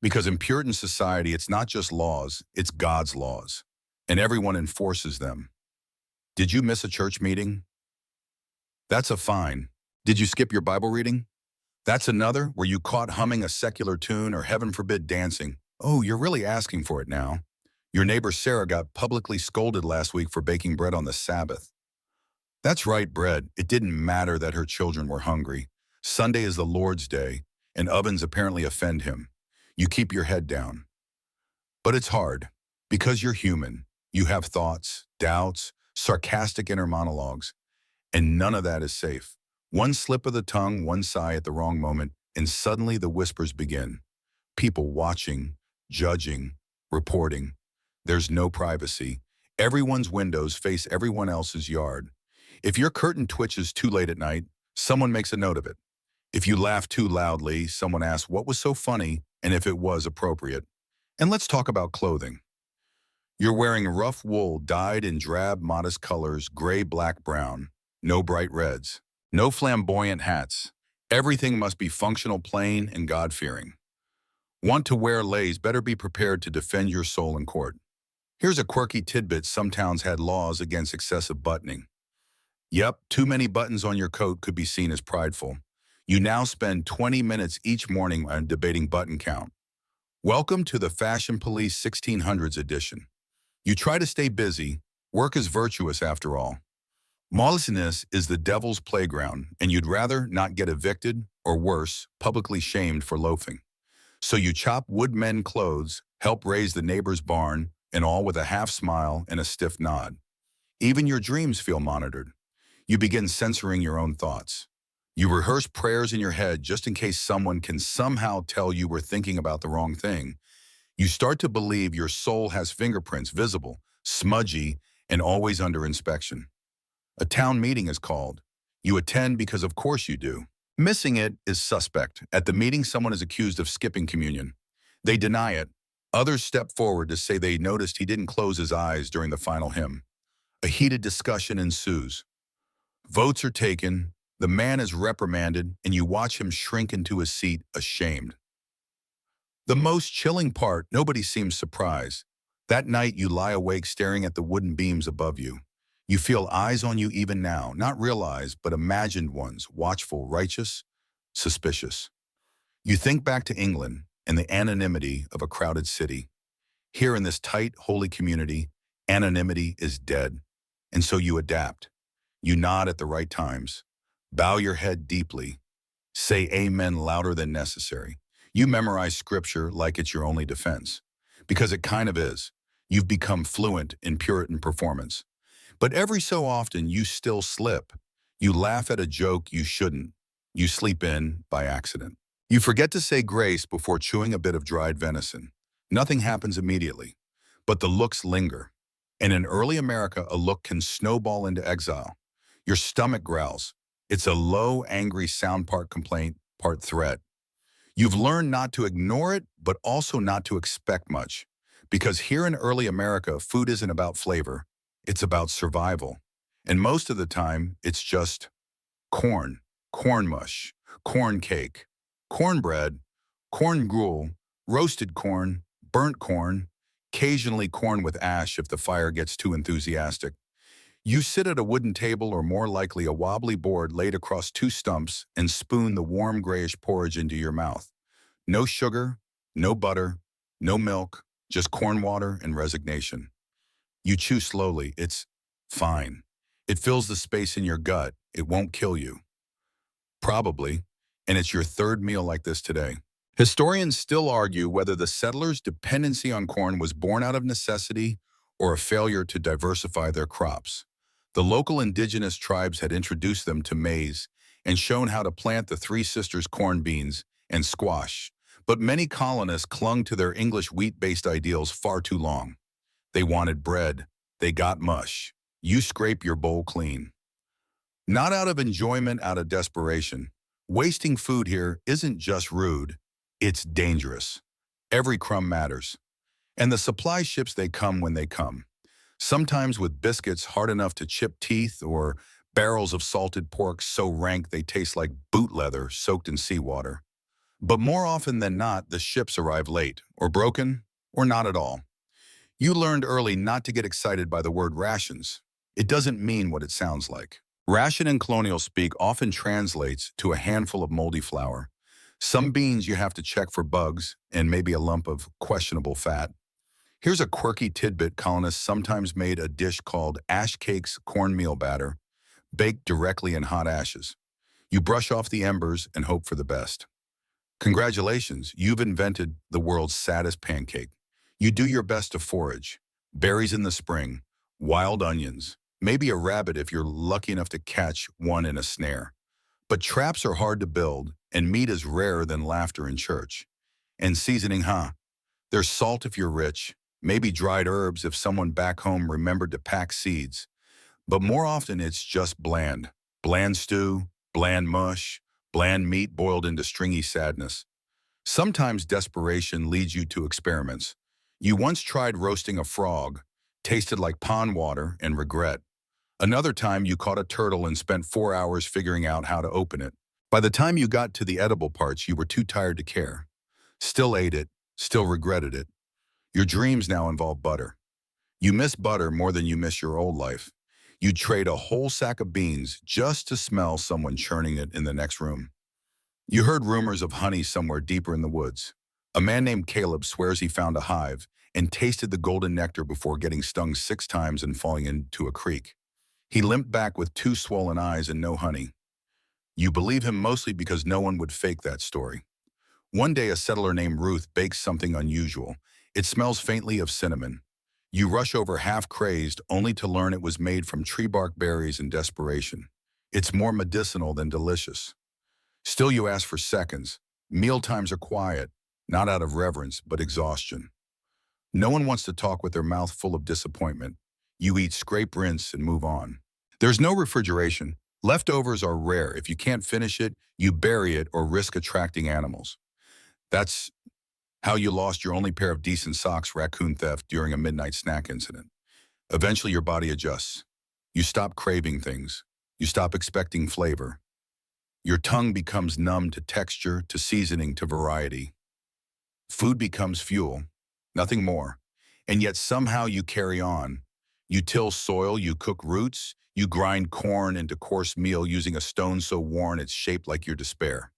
Because in Puritan society, it's not just laws, it's God's laws, and everyone enforces them. Did you miss a church meeting? That's a fine. Did you skip your Bible reading? That's another. Were you caught humming a secular tune or, heaven forbid, dancing? Oh, you're really asking for it now. Your neighbor Sarah got publicly scolded last week for baking bread on the Sabbath. That's right, bread. It didn't matter that her children were hungry. Sunday is the Lord's day, and ovens apparently offend him. You keep your head down. But it's hard, because you're human. You have thoughts, doubts, sarcastic inner monologues, and none of that is safe. One slip of the tongue, one sigh at the wrong moment, and suddenly the whispers begin. People watching, judging, reporting. There's no privacy. Everyone's windows face everyone else's yard. If your curtain twitches too late at night, someone makes a note of it. If you laugh too loudly, someone asks what was so funny and if it was appropriate. And let's talk about clothing. You're wearing rough wool dyed in drab, modest colors, gray, black, brown. No bright reds. No flamboyant hats. Everything must be functional, plain, and God-fearing. Want to wear lace, better be prepared to defend your soul in court. Here's a quirky tidbit: some towns had laws against excessive buttoning. Yep, too many buttons on your coat could be seen as prideful. You now spend 20 minutes each morning on debating button count. Welcome to the Fashion Police 1600s edition. You try to stay busy. Work is virtuous after all. Lawlessness is the devil's playground, and you'd rather not get evicted, or worse, publicly shamed for loafing. So you chop woodmen clothes, help raise the neighbor's barn, and all with a half smile and a stiff nod. Even your dreams feel monitored. You begin censoring your own thoughts. You rehearse prayers in your head just in case someone can somehow tell you were thinking about the wrong thing. You start to believe your soul has fingerprints, visible, smudgy, and always under inspection. A town meeting is called. You attend because of course you do. Missing it is suspect. At the meeting, someone is accused of skipping communion. They deny it. Others step forward to say they noticed he didn't close his eyes during the final hymn. A heated discussion ensues. Votes are taken, the man is reprimanded, and you watch him shrink into his seat, ashamed. The most chilling part, nobody seems surprised. That night you lie awake staring at the wooden beams above you. You feel eyes on you even now, not realized, but imagined ones, watchful, righteous, suspicious. You think back to England and the anonymity of a crowded city. Here in this tight, holy community, anonymity is dead, and so you adapt. You nod at the right times, bow your head deeply, say amen louder than necessary. You memorize scripture like it's your only defense, because it kind of is. You've become fluent in Puritan performance. But every so often, you still slip. You laugh at a joke you shouldn't. You sleep in by accident. You forget to say grace before chewing a bit of dried venison. Nothing happens immediately, but the looks linger. And in early America, a look can snowball into exile. Your stomach growls. It's a low, angry sound, part complaint, part threat. You've learned not to ignore it, but also not to expect much. Because here in early America, food isn't about flavor. It's about survival. And most of the time, it's just corn, corn mush, corn cake, cornbread, corn gruel, roasted corn, burnt corn, occasionally corn with ash if the fire gets too enthusiastic. You sit at a wooden table, or more likely a wobbly board laid across two stumps, and spoon the warm grayish porridge into your mouth. No sugar, no butter, no milk, just corn water and resignation. You chew slowly. It's fine. It fills the space in your gut. It won't kill you. Probably. And it's your third meal like this today. Historians still argue whether the settlers' dependency on corn was born out of necessity or a failure to diversify their crops. The local indigenous tribes had introduced them to maize and shown how to plant the Three Sisters corn beans and squash. But many colonists clung to their English wheat-based ideals far too long. They wanted bread. They got mush. You scrape your bowl clean. Not out of enjoyment, out of desperation. Wasting food here isn't just rude. It's dangerous. Every crumb matters. And the supply ships, they come when they come. Sometimes with biscuits hard enough to chip teeth or barrels of salted pork so rank they taste like boot leather soaked in seawater. But more often than not, the ships arrive late, or broken, or not at all. You learned early not to get excited by the word rations. It doesn't mean what it sounds like. Ration in colonial speak often translates to a handful of moldy flour, some beans you have to check for bugs, and maybe a lump of questionable fat. Here's a quirky tidbit: colonists sometimes made a dish called ash cakes cornmeal batter, baked directly in hot ashes. You brush off the embers and hope for the best. Congratulations, you've invented the world's saddest pancake. You do your best to forage. Berries in the spring, wild onions, maybe a rabbit if you're lucky enough to catch one in a snare. But traps are hard to build, and meat is rarer than laughter in church. And seasoning, huh? There's salt if you're rich, maybe dried herbs if someone back home remembered to pack seeds. But more often it's just bland. Bland stew, bland mush, bland meat boiled into stringy sadness. Sometimes desperation leads you to experiments. You once tried roasting a frog, tasted like pond water, and regret. Another time you caught a turtle and spent 4 hours figuring out how to open it. By the time you got to the edible parts, you were too tired to care. Still ate it, still regretted it. Your dreams now involve butter. You miss butter more than you miss your old life. You'd trade a whole sack of beans just to smell someone churning it in the next room. You heard rumors of honey somewhere deeper in the woods. A man named Caleb swears he found a hive and tasted the golden nectar before getting stung 6 times and falling into a creek. He limped back with 2 swollen eyes and no honey. You believe him mostly because no one would fake that story. One day, a settler named Ruth bakes something unusual. It smells faintly of cinnamon. You rush over half-crazed, only to learn it was made from tree bark berries in desperation. It's more medicinal than delicious. Still, you ask for seconds. Meal times are quiet, not out of reverence, but exhaustion. No one wants to talk with their mouth full of disappointment. You eat, scrape, rinse, and move on. There's no refrigeration. Leftovers are rare. If you can't finish it, you bury it or risk attracting animals. That's how you lost your only pair of decent socks, raccoon theft, during a midnight snack incident. Eventually, your body adjusts. You stop craving things. You stop expecting flavor. Your tongue becomes numb to texture, to seasoning, to variety. Food becomes fuel, nothing more. And yet somehow you carry on. You till soil, you cook roots, you grind corn into coarse meal using a stone so worn it's shaped like your despair.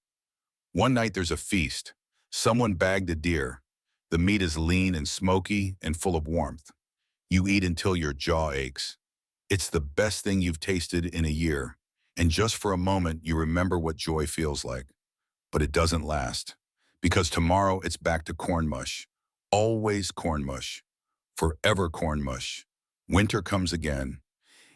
One night there's a feast. Someone bagged a deer. The meat is lean and smoky and full of warmth. You eat until your jaw aches. It's the best thing you've tasted in a year. And just for a moment, you remember what joy feels like. But it doesn't last. Because tomorrow it's back to corn mush. Always corn mush. Forever corn mush. Winter comes again.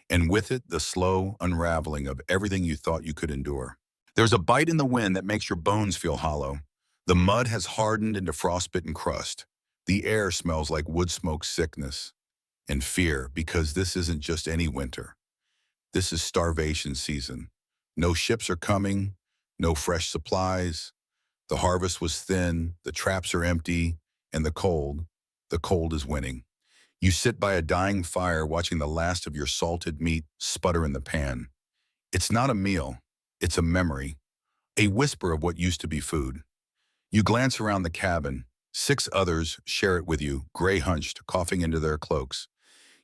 And with it, the slow unraveling of everything you thought you could endure. There's a bite in the wind that makes your bones feel hollow. The mud has hardened into frostbitten crust. The air smells like wood smoke, sickness, and fear, because this isn't just any winter. This is starvation season. No ships are coming, no fresh supplies. The harvest was thin, the traps are empty, and the cold is winning. You sit by a dying fire watching the last of your salted meat sputter in the pan. It's not a meal, it's a memory, a whisper of what used to be food. You glance around the cabin. 6 others share it with you, gray-hunched, coughing into their cloaks.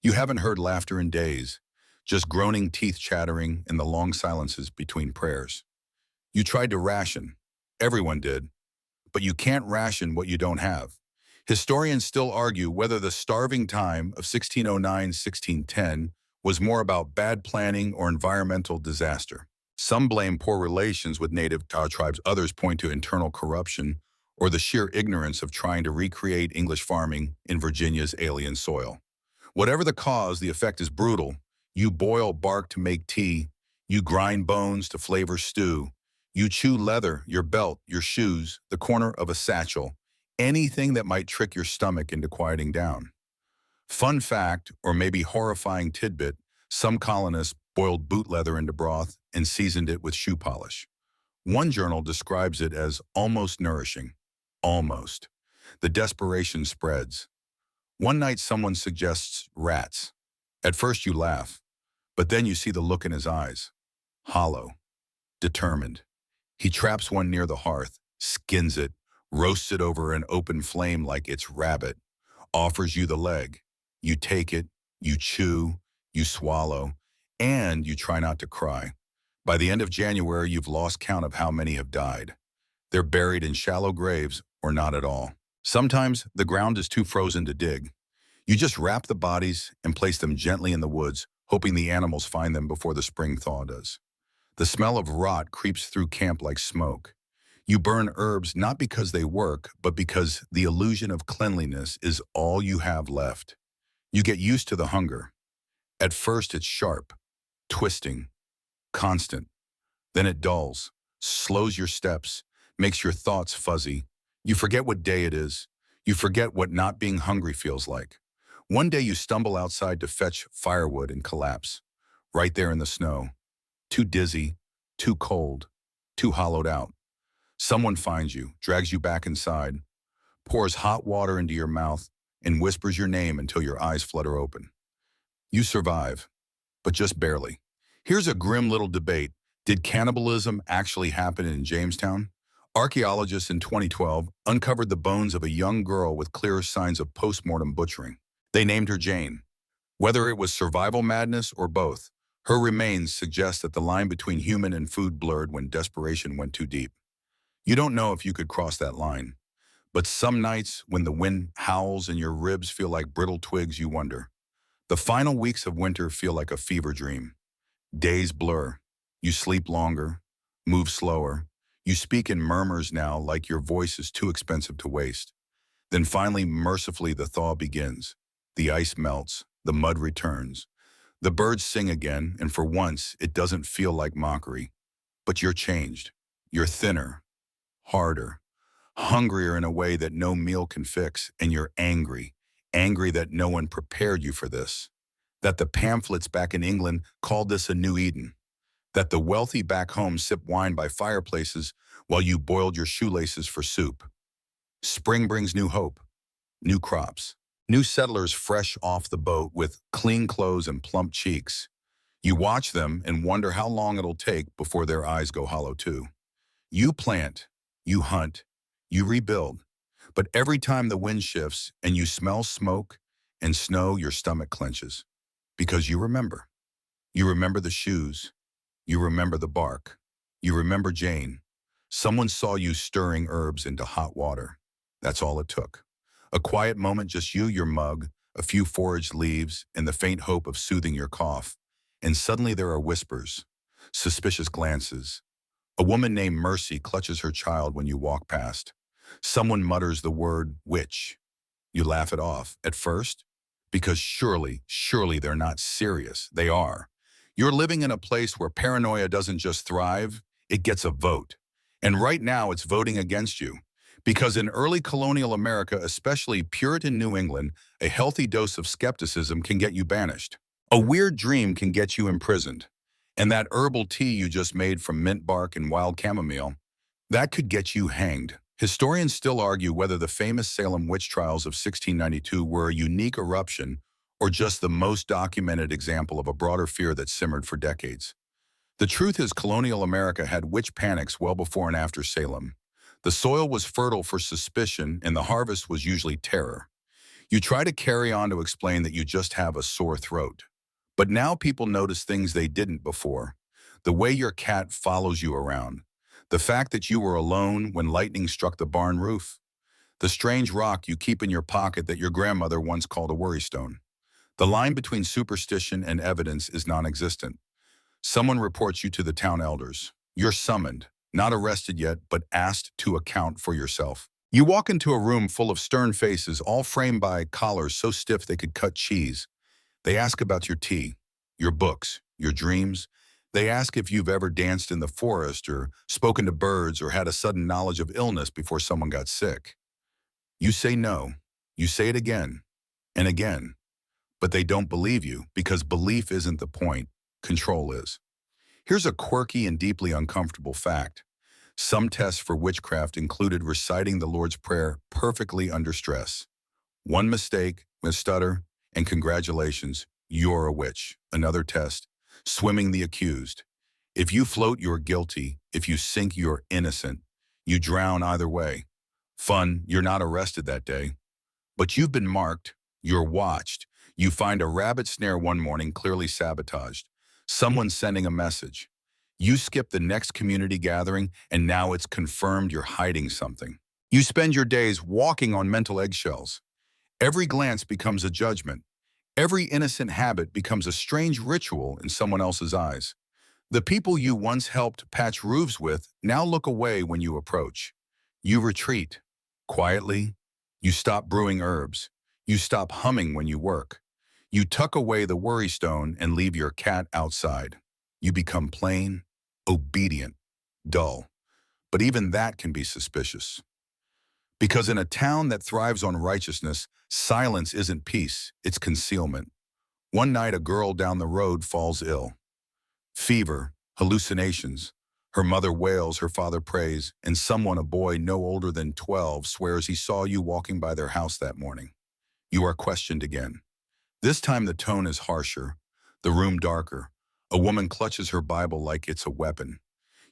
You haven't heard laughter in days, just groaning teeth chattering in the long silences between prayers. You tried to ration. Everyone did. But you can't ration what you don't have. Historians still argue whether the starving time of 1609-1610 was more about bad planning or environmental disaster. Some blame poor relations with native tribes, others point to internal corruption or the sheer ignorance of trying to recreate English farming in Virginia's alien soil. Whatever the cause, the effect is brutal. You boil bark to make tea, you grind bones to flavor stew, you chew leather, your belt, your shoes, the corner of a satchel, anything that might trick your stomach into quieting down. Fun fact, or maybe horrifying tidbit, some colonists boiled boot leather into broth and seasoned it with shoe polish. One journal describes it as almost nourishing. Almost. The desperation spreads. One night someone suggests rats. At first you laugh, but then you see the look in his eyes. Hollow, determined. He traps one near the hearth, skins it, roasts it over an open flame like it's rabbit, offers you the leg. You take it, you chew, you swallow, and you try not to cry. By the end of January, you've lost count of how many have died. They're buried in shallow graves or not at all. Sometimes the ground is too frozen to dig. You just wrap the bodies and place them gently in the woods, hoping the animals find them before the spring thaw does. The smell of rot creeps through camp like smoke. You burn herbs not because they work, but because the illusion of cleanliness is all you have left. You get used to the hunger. At first it's sharp, twisting, constant. Then it dulls, slows your steps, makes your thoughts fuzzy. You forget what day it is. You forget what not being hungry feels like. One day you stumble outside to fetch firewood and collapse, right there in the snow. Too dizzy, too cold, too hollowed out. Someone finds you, drags you back inside, pours hot water into your mouth, and whispers your name until your eyes flutter open. You survive, but just barely. Here's a grim little debate. Did cannibalism actually happen in Jamestown? Archaeologists in 2012 uncovered the bones of a young girl with clear signs of post-mortem butchering. They named her Jane. Whether it was survival madness or both, her remains suggest that the line between human and food blurred when desperation went too deep. You don't know if you could cross that line, but some nights when the wind howls and your ribs feel like brittle twigs, you wonder. The final weeks of winter feel like a fever dream. Days blur. You sleep longer, move slower. You speak in murmurs now like your voice is too expensive to waste. Then finally, mercifully, the thaw begins. The ice melts, the mud returns. The birds sing again, and for once, it doesn't feel like mockery. But you're changed. You're thinner, harder, hungrier in a way that no meal can fix, and you're angry. Angry that no one prepared you for this. That the pamphlets back in England called this a new Eden. That the wealthy back home sip wine by fireplaces while you boiled your shoelaces for soup. Spring brings new hope, new crops, new settlers fresh off the boat with clean clothes and plump cheeks. You watch them and wonder how long it'll take before their eyes go hollow too. You plant, you hunt, you rebuild. But every time the wind shifts and you smell smoke and snow, your stomach clenches. Because you remember. You remember the shoes. You remember the bark. You remember Jane. Someone saw you stirring herbs into hot water. That's all it took. A quiet moment, just you, your mug, a few foraged leaves, and the faint hope of soothing your cough. And suddenly there are whispers, suspicious glances. A woman named Mercy clutches her child when you walk past. Someone mutters the word witch. You laugh it off, at first, because surely they're not serious. They are. You're living in a place where paranoia doesn't just thrive, it gets a vote. And right now it's voting against you. Because in early colonial America, especially Puritan New England, a healthy dose of skepticism can get you banished. A weird dream can get you imprisoned. And that herbal tea you just made from mint bark and wild chamomile, that could get you hanged. Historians still argue whether the famous Salem witch trials of 1692 were a unique eruption or just the most documented example of a broader fear that simmered for decades. The truth is colonial America had witch panics well before and after Salem. The soil was fertile for suspicion and the harvest was usually terror. You try to carry on to explain that you just have a sore throat. But now people notice things they didn't before. The way your cat follows you around. The fact that you were alone when lightning struck the barn roof. The strange rock you keep in your pocket that your grandmother once called a worrystone. The line between superstition and evidence is non-existent. Someone reports you to the town elders. You're summoned, not arrested yet, but asked to account for yourself. You walk into a room full of stern faces, all framed by collars so stiff they could cut cheese. They ask about your tea, your books, your dreams. They ask if you've ever danced in the forest or spoken to birds or had a sudden knowledge of illness before someone got sick. You say no. You say it again and again. But they don't believe you because belief isn't the point. Control is. Here's a quirky and deeply uncomfortable fact. Some tests for witchcraft included reciting the Lord's Prayer perfectly under stress. One mistake with stutter, and congratulations, you're a witch. Another test. Swimming the accused. If you float, you're guilty. If you sink, you're innocent. You drown either way. Fun, you're not arrested that day. But you've been marked. You're watched. You find a rabbit snare one morning clearly sabotaged. Someone's sending a message. You skip the next community gathering, and now it's confirmed you're hiding something. You spend your days walking on mental eggshells. Every glance becomes a judgment. Every innocent habit becomes a strange ritual in someone else's eyes. The people you once helped patch roofs with now look away when you approach. You retreat. Quietly, you stop brewing herbs. You stop humming when you work. You tuck away the worry stone and leave your cat outside. You become plain, obedient, dull. But even that can be suspicious. Because in a town that thrives on righteousness, silence isn't peace, it's concealment. One night, a girl down the road falls ill. Fever, hallucinations. Her mother wails, her father prays, and someone, a boy no older than 12, swears he saw you walking by their house that morning. You are questioned again. This time the tone is harsher, the room darker. A woman clutches her Bible like it's a weapon.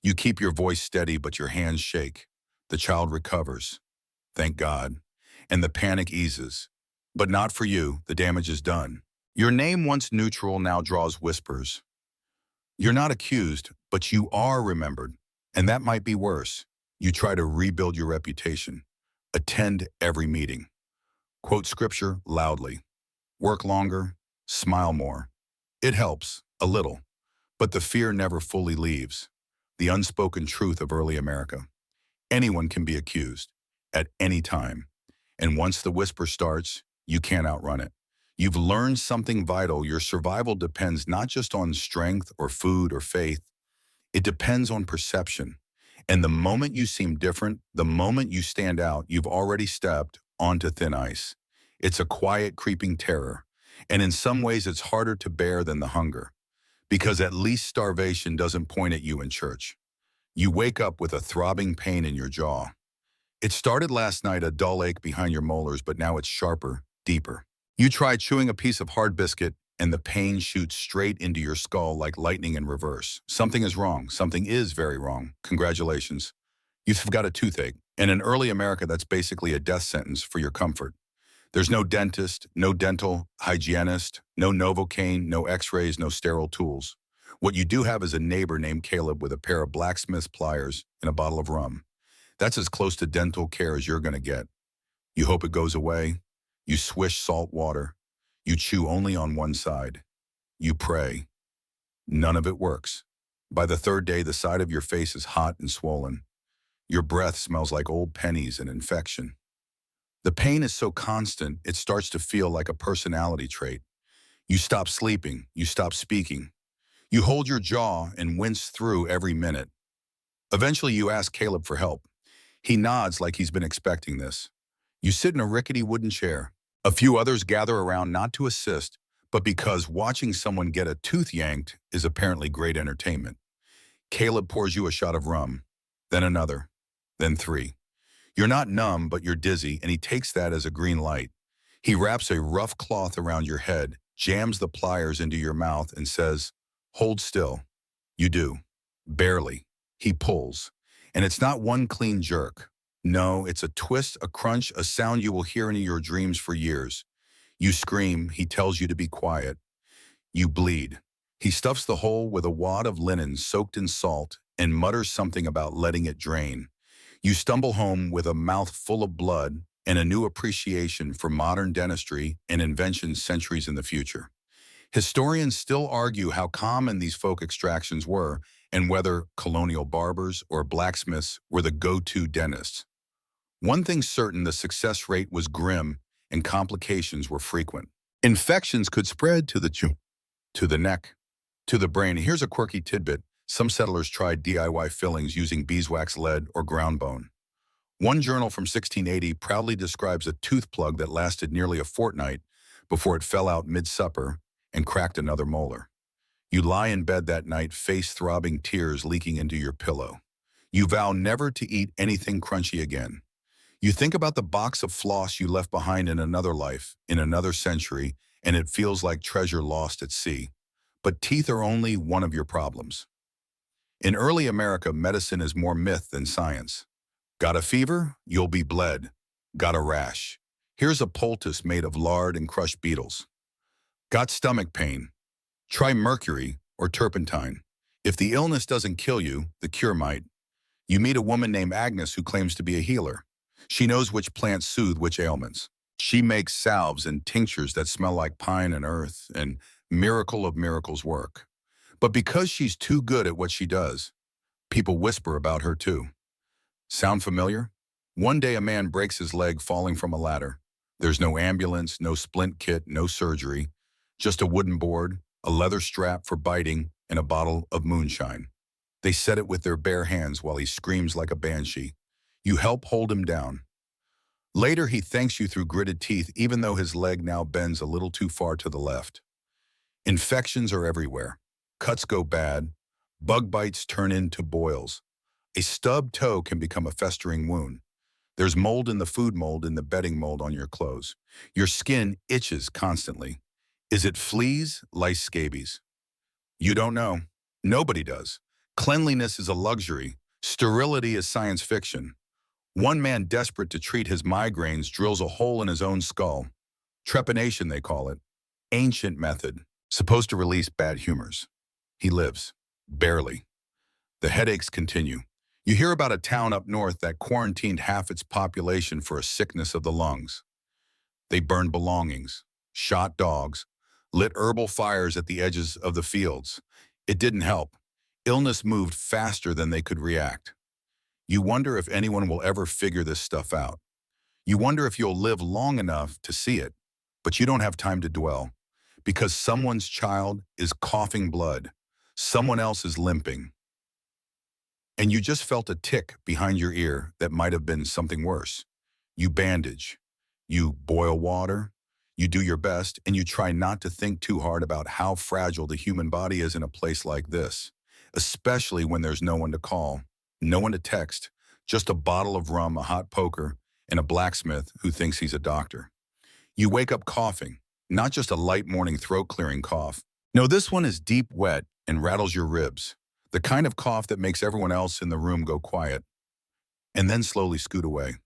You keep your voice steady, but your hands shake. The child recovers. Thank God. And the panic eases. But not for you, the damage is done. Your name, once neutral, now draws whispers. You're not accused, but you are remembered. And that might be worse. You try to rebuild your reputation. Attend every meeting. Quote scripture loudly. Work longer, smile more. It helps, a little. But the fear never fully leaves. The unspoken truth of early America. Anyone can be accused, at any time. And once the whisper starts, you can't outrun it. You've learned something vital. Your survival depends not just on strength or food or faith. It depends on perception. And the moment you seem different, the moment you stand out, you've already stepped onto thin ice. It's a quiet, creeping terror. And in some ways, it's harder to bear than the hunger. Because at least starvation doesn't point at you in church. You wake up with a throbbing pain in your jaw. It started last night, a dull ache behind your molars, but now it's sharper, deeper. You try chewing a piece of hard biscuit, and the pain shoots straight into your skull like lightning in reverse. Something is wrong. Something is very wrong. Congratulations. You've got a toothache. And in early America, that's basically a death sentence for your comfort. There's no dentist, no dental hygienist, no Novocaine, no x-rays, no sterile tools. What you do have is a neighbor named Caleb with a pair of blacksmith's pliers and a bottle of rum. That's as close to dental care as you're going to get. You hope it goes away. You swish salt water. You chew only on one side. You pray. None of it works. By the third day, the side of your face is hot and swollen. Your breath smells like old pennies and infection. The pain is so constant, it starts to feel like a personality trait. You stop sleeping. You stop speaking. You hold your jaw and wince through every minute. Eventually, you ask Caleb for help. He nods like he's been expecting this. You sit in a rickety wooden chair. A few others gather around not to assist, but because watching someone get a tooth yanked is apparently great entertainment. Caleb pours you a shot of rum, then another, then 3. You're not numb, but you're dizzy, and he takes that as a green light. He wraps a rough cloth around your head, jams the pliers into your mouth, and says, "Hold still." You do. Barely. He pulls. And it's not one clean jerk. No, it's a twist, a crunch, a sound you will hear in your dreams for years. You scream. He tells you to be quiet. You bleed. He stuffs the hole with a wad of linen soaked in salt and mutters something about letting it drain. You stumble home with a mouth full of blood and a new appreciation for modern dentistry and inventions centuries in the future. Historians still argue how common these folk extractions were and whether colonial barbers or blacksmiths were the go-to dentists. One thing's certain, the success rate was grim and complications were frequent. Infections could spread to the neck, to the brain. Here's a quirky tidbit. Some settlers tried DIY fillings using beeswax, lead, or ground bone. One journal from 1680 proudly describes a tooth plug that lasted nearly a fortnight before it fell out mid-supper and cracked another molar. You lie in bed that night, face-throbbing, tears leaking into your pillow. You vow never to eat anything crunchy again. You think about the box of floss you left behind in another life, in another century, and it feels like treasure lost at sea. But teeth are only one of your problems. In early America, medicine is more myth than science. Got a fever? You'll be bled. Got a rash? Here's a poultice made of lard and crushed beetles. Got stomach pain? Try mercury or turpentine. If the illness doesn't kill you, the cure might. You meet a woman named Agnes who claims to be a healer. She knows which plants soothe which ailments. She makes salves and tinctures that smell like pine and earth, and miracle of miracles work. But because she's too good at what she does, people whisper about her too. Sound familiar? One day a man breaks his leg falling from a ladder. There's no ambulance, no splint kit, no surgery, just a wooden board, a leather strap for biting, and a bottle of moonshine. They set it with their bare hands while he screams like a banshee. You help hold him down. Later, he thanks you through gritted teeth, even though his leg now bends a little too far to the left. Infections are everywhere. Cuts go bad. Bug bites turn into boils. A stubbed toe can become a festering wound. There's mold in the food mold and the bedding mold on your clothes. Your skin itches constantly. Is it fleas, lice, scabies? You don't know. Nobody does. Cleanliness is a luxury. Sterility is science fiction. One man desperate to treat his migraines drills a hole in his own skull. Trepanation, they call it. Ancient method. Supposed to release bad humors. He lives. Barely. The headaches continue. You hear about a town up north that quarantined half its population for a sickness of the lungs. They burned belongings, shot dogs, lit herbal fires at the edges of the fields. It didn't help. Illness moved faster than they could react. You wonder if anyone will ever figure this stuff out. You wonder if you'll live long enough to see it, but you don't have time to dwell, because someone's child is coughing blood, someone else is limping, and you just felt a tick behind your ear that might have been something worse. You bandage, you boil water, you do your best, and you try not to think too hard about how fragile the human body is in a place like this, especially when there's no one to call, no one to text, just a bottle of rum, a hot poker, and a blacksmith who thinks he's a doctor. You wake up coughing, not just a light morning throat-clearing cough. No, this one is deep, wet, and rattles your ribs. The kind of cough that makes everyone else in the room go quiet, and then slowly scoot away.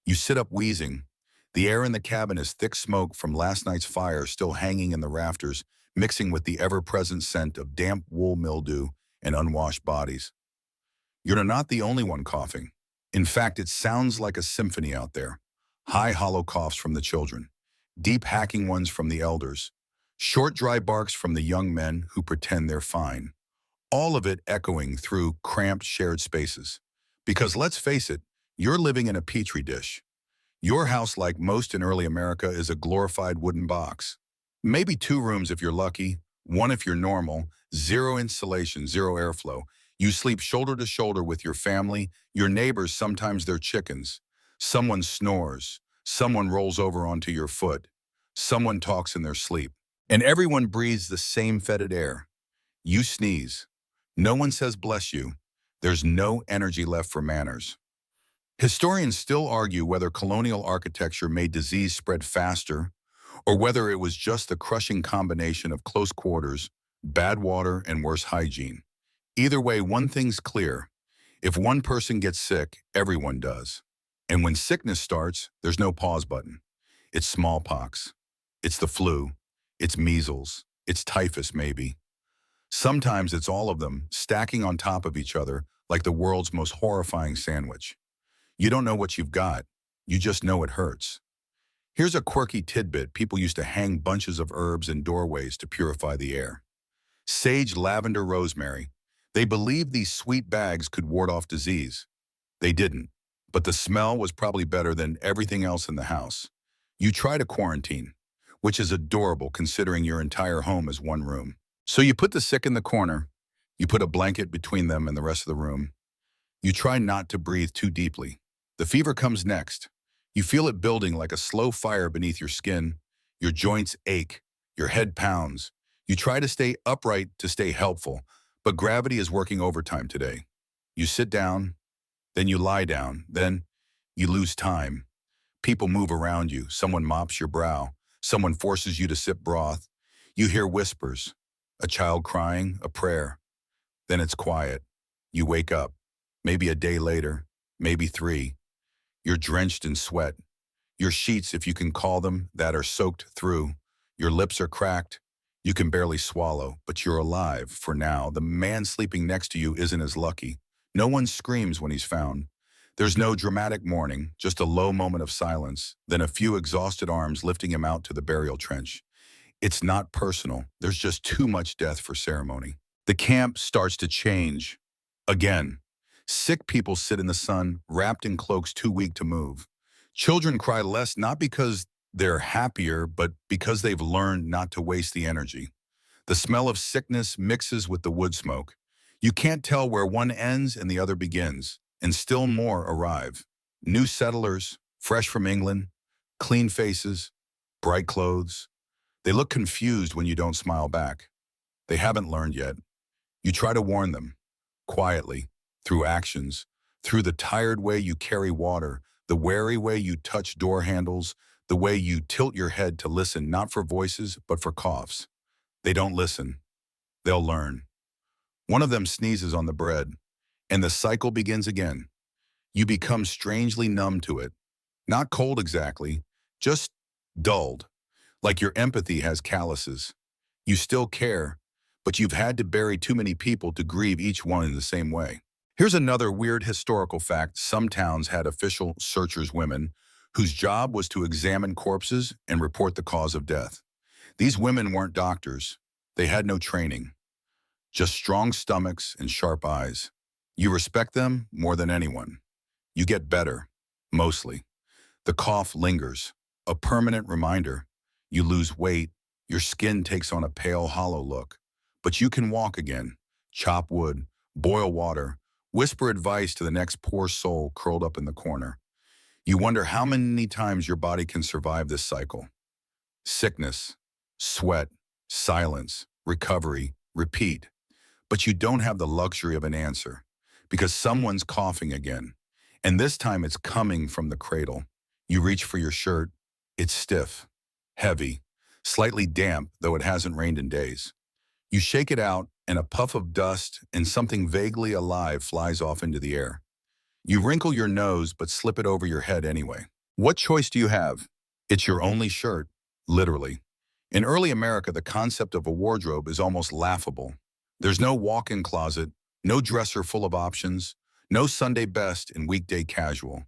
You sit up wheezing. The air in the cabin is thick smoke from last night's fire still hanging in the rafters, mixing with the ever-present scent of damp wool mildew and unwashed bodies. You're not the only one coughing. In fact, it sounds like a symphony out there. High, hollow coughs from the children, deep hacking ones from the elders, short, dry barks from the young men who pretend they're fine. All of it echoing through cramped shared spaces. Because let's face it, you're living in a petri dish. Your house, like most in early America, is a glorified wooden box. Maybe 2 rooms if you're lucky, 1 if you're normal, 0 insulation, 0 airflow. You sleep shoulder to shoulder with your family, your neighbors, sometimes their chickens. Someone snores, someone rolls over onto your foot, someone talks in their sleep. And everyone breathes the same fetid air. You sneeze. No one says bless you. There's no energy left for manners. Historians still argue whether colonial architecture made disease spread faster or whether it was just the crushing combination of close quarters, bad water, and worse hygiene. Either way, one thing's clear. If one person gets sick, everyone does. And when sickness starts, there's no pause button. It's smallpox. It's the flu. It's measles. It's typhus, maybe. Sometimes it's all of them, stacking on top of each other like the world's most horrifying sandwich. You don't know what you've got. You just know it hurts. Here's a quirky tidbit. People used to hang bunches of herbs in doorways to purify the air. Sage, lavender, rosemary. They believed these sweet bags could ward off disease. They didn't, but the smell was probably better than everything else in the house. You try to quarantine, which is adorable considering your entire home is one room. So you put the sick in the corner, you put a blanket between them and the rest of the room. You try not to breathe too deeply. The fever comes next. You feel it building like a slow fire beneath your skin. Your joints ache, your head pounds. You try to stay upright to stay helpful, but gravity is working overtime today. You sit down, then you lie down, then You lose time. People move around you. Someone mops your brow. Someone forces you to sip broth. You hear whispers. A child crying, a prayer. Then it's quiet. You wake up. Maybe a day later. Maybe 3. You're drenched in sweat. Your sheets, if you can call them that, are soaked through. Your lips are cracked. You can barely swallow, but you're alive for now. The man sleeping next to you isn't as lucky. No one screams when he's found. There's no dramatic mourning, just a low moment of silence, then a few exhausted arms lifting him out to the burial trench. It's not personal. There's just too much death for ceremony. The camp starts to change. Again. Sick people sit in the sun, wrapped in cloaks too weak to move. Children cry less not because they're happier, but because they've learned not to waste the energy. The smell of sickness mixes with the wood smoke. You can't tell where one ends and the other begins, and still more arrive. New settlers, fresh from England, clean faces, bright clothes. They look confused when you don't smile back. They haven't learned yet. You try to warn them, quietly, through actions, through the tired way you carry water, the wary way you touch door handles, the way you tilt your head to listen not for voices but for coughs. They don't listen. They'll learn. One of them sneezes on the bread, and the cycle begins again. You become strangely numb to it. Not cold exactly, just dulled, like your empathy has calluses. You still care, but you've had to bury too many people to grieve each one in the same way. Here's another weird historical fact. Some towns had official searchers women whose job was to examine corpses and report the cause of death. These women weren't doctors. They had no training, just strong stomachs and sharp eyes. You respect them more than anyone. You get better, mostly. The cough lingers, a permanent reminder. You lose weight, your skin takes on a pale, hollow look. But you can walk again, chop wood, boil water, whisper advice to the next poor soul curled up in the corner. You wonder how many times your body can survive this cycle. Sickness, sweat, silence, recovery, repeat. But you don't have the luxury of an answer, because someone's coughing again. And this time it's coming from the cradle. You reach for your shirt. It's stiff, heavy, slightly damp, though it hasn't rained in days. You shake it out, and a puff of dust and something vaguely alive flies off into the air. You wrinkle your nose, but slip it over your head anyway. What choice do you have? It's your only shirt, literally. In early America, the concept of a wardrobe is almost laughable. There's no walk-in closet, no dresser full of options, no Sunday best and weekday casual.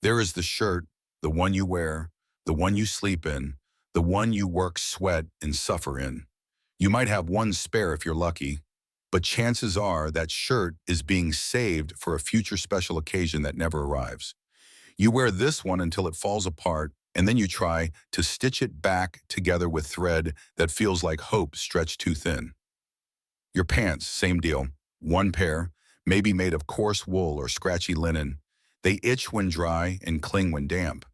There is the shirt, the one you wear, the one you sleep in, the one you work, sweat, and suffer in. You might have one spare if you're lucky, but chances are that shirt is being saved for a future special occasion that never arrives. You wear this one until it falls apart, and then you try to stitch it back together with thread that feels like hope stretched too thin. Your pants, same deal. One pair, maybe made of coarse wool or scratchy linen. They itch when dry and cling when damp.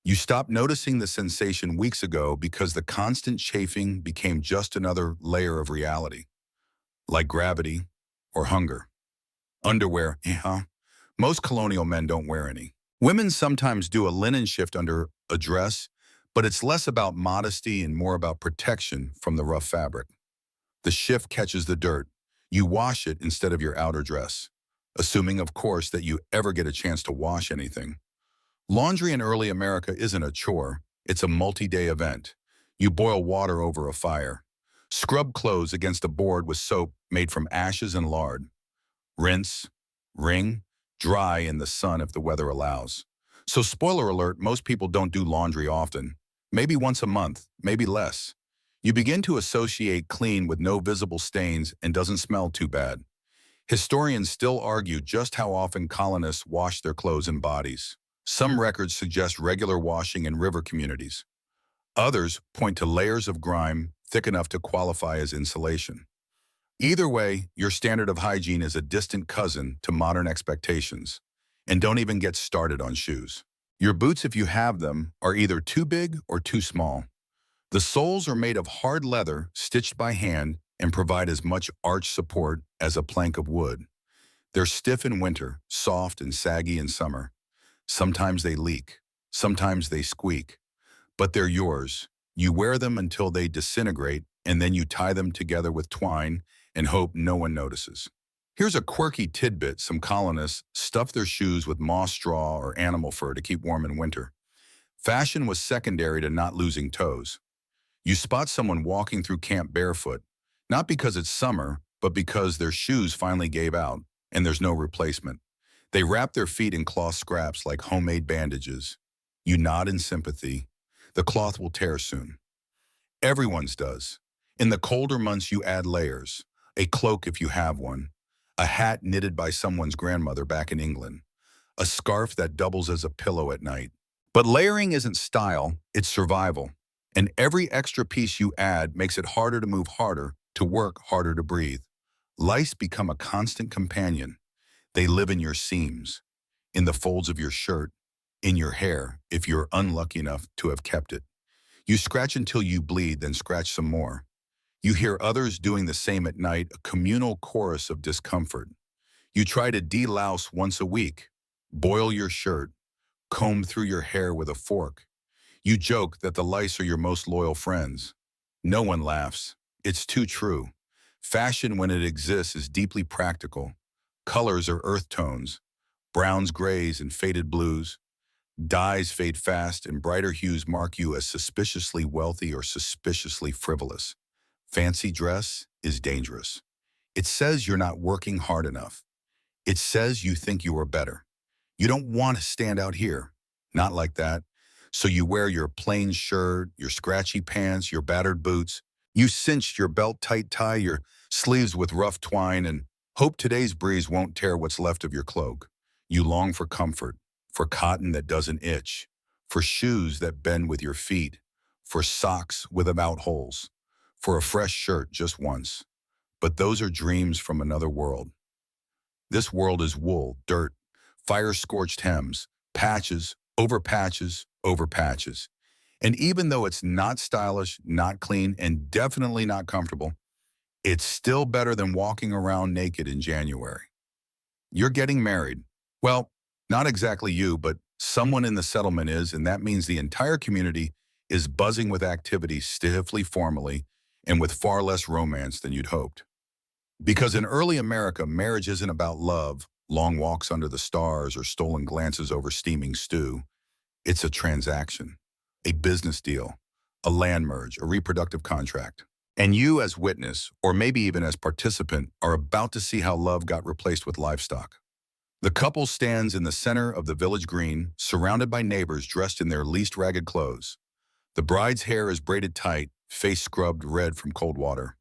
You stopped noticing the sensation weeks ago because the constant chafing became just another layer of reality, like gravity or hunger. Underwear, most colonial men don't wear any. Women sometimes do a linen shift under a dress, but it's less about modesty and more about protection from the rough fabric. The shift catches the dirt. You wash it instead of your outer dress, assuming, of course, that you ever get a chance to wash anything. Laundry in early America isn't a chore, it's a multi-day event. You boil water over a fire. Scrub clothes against a board with soap made from ashes and lard. Rinse, wring, dry in the sun if the weather allows. So spoiler alert, most people don't do laundry often. Maybe once a month, maybe less. You begin to associate clean with no visible stains and doesn't smell too bad. Historians still argue just how often colonists wash their clothes and bodies. Some records suggest regular washing in river communities. Others point to layers of grime thick enough to qualify as insulation. Either way, your standard of hygiene is a distant cousin to modern expectations. And don't even get started on shoes. Your boots, if you have them, are either too big or too small. The soles are made of hard leather stitched by hand and provide as much arch support as a plank of wood. They're stiff in winter, soft and saggy in summer. Sometimes they leak, sometimes they squeak, but they're yours. You wear them until they disintegrate, and then you tie them together with twine and hope no one notices. Here's a quirky tidbit. Some colonists stuffed their shoes with moss straw or animal fur to keep warm in winter. Fashion was secondary to not losing toes. You spot someone walking through camp barefoot, not because it's summer, but because their shoes finally gave out and there's no replacement. They wrap their feet in cloth scraps like homemade bandages. You nod in sympathy. The cloth will tear soon. Everyone's does. In the colder months, you add layers. A cloak if you have one. A hat knitted by someone's grandmother back in England. A scarf that doubles as a pillow at night. But layering isn't style, it's survival. And every extra piece you add makes it harder to move harder, to work harder to breathe. Lice become a constant companion. They live in your seams, in the folds of your shirt, in your hair, if you're unlucky enough to have kept it. You scratch until you bleed, then scratch some more. You hear others doing the same at night, a communal chorus of discomfort. You try to delouse once a week, boil your shirt, comb through your hair with a fork. You joke that the lice are your most loyal friends. No one laughs. It's too true. Fashion, when it exists, is deeply practical. Colors are earth tones, browns, grays, and faded blues. Dyes fade fast, and brighter hues mark you as suspiciously wealthy or suspiciously frivolous. Fancy dress is dangerous. It says you're not working hard enough. It says you think you are better. You don't want to stand out here. Not like that. So you wear your plain shirt, your scratchy pants, your battered boots. You cinched your belt-tight tie, your sleeves with rough twine, and hope today's breeze won't tear what's left of your cloak. You long for comfort, for cotton that doesn't itch, for shoes that bend with your feet, for socks without holes, for a fresh shirt just once. But those are dreams from another world. This world is wool, dirt, fire-scorched hems, patches, over patches, over patches. And even though it's not stylish, not clean, and definitely not comfortable, it's still better than walking around naked in January. You're getting married. Well, not exactly you, but someone in the settlement is, and that means the entire community is buzzing with activity stiffly formally and with far less romance than you'd hoped. Because in early America, marriage isn't about love, long walks under the stars, or stolen glances over steaming stew. It's a transaction, a business deal, a land merge, a reproductive contract. And you as witness, or maybe even as participant, are about to see how love got replaced with livestock. The couple stands in the center of the village green, surrounded by neighbors dressed in their least ragged clothes. The bride's hair is braided tight, face scrubbed red from cold water.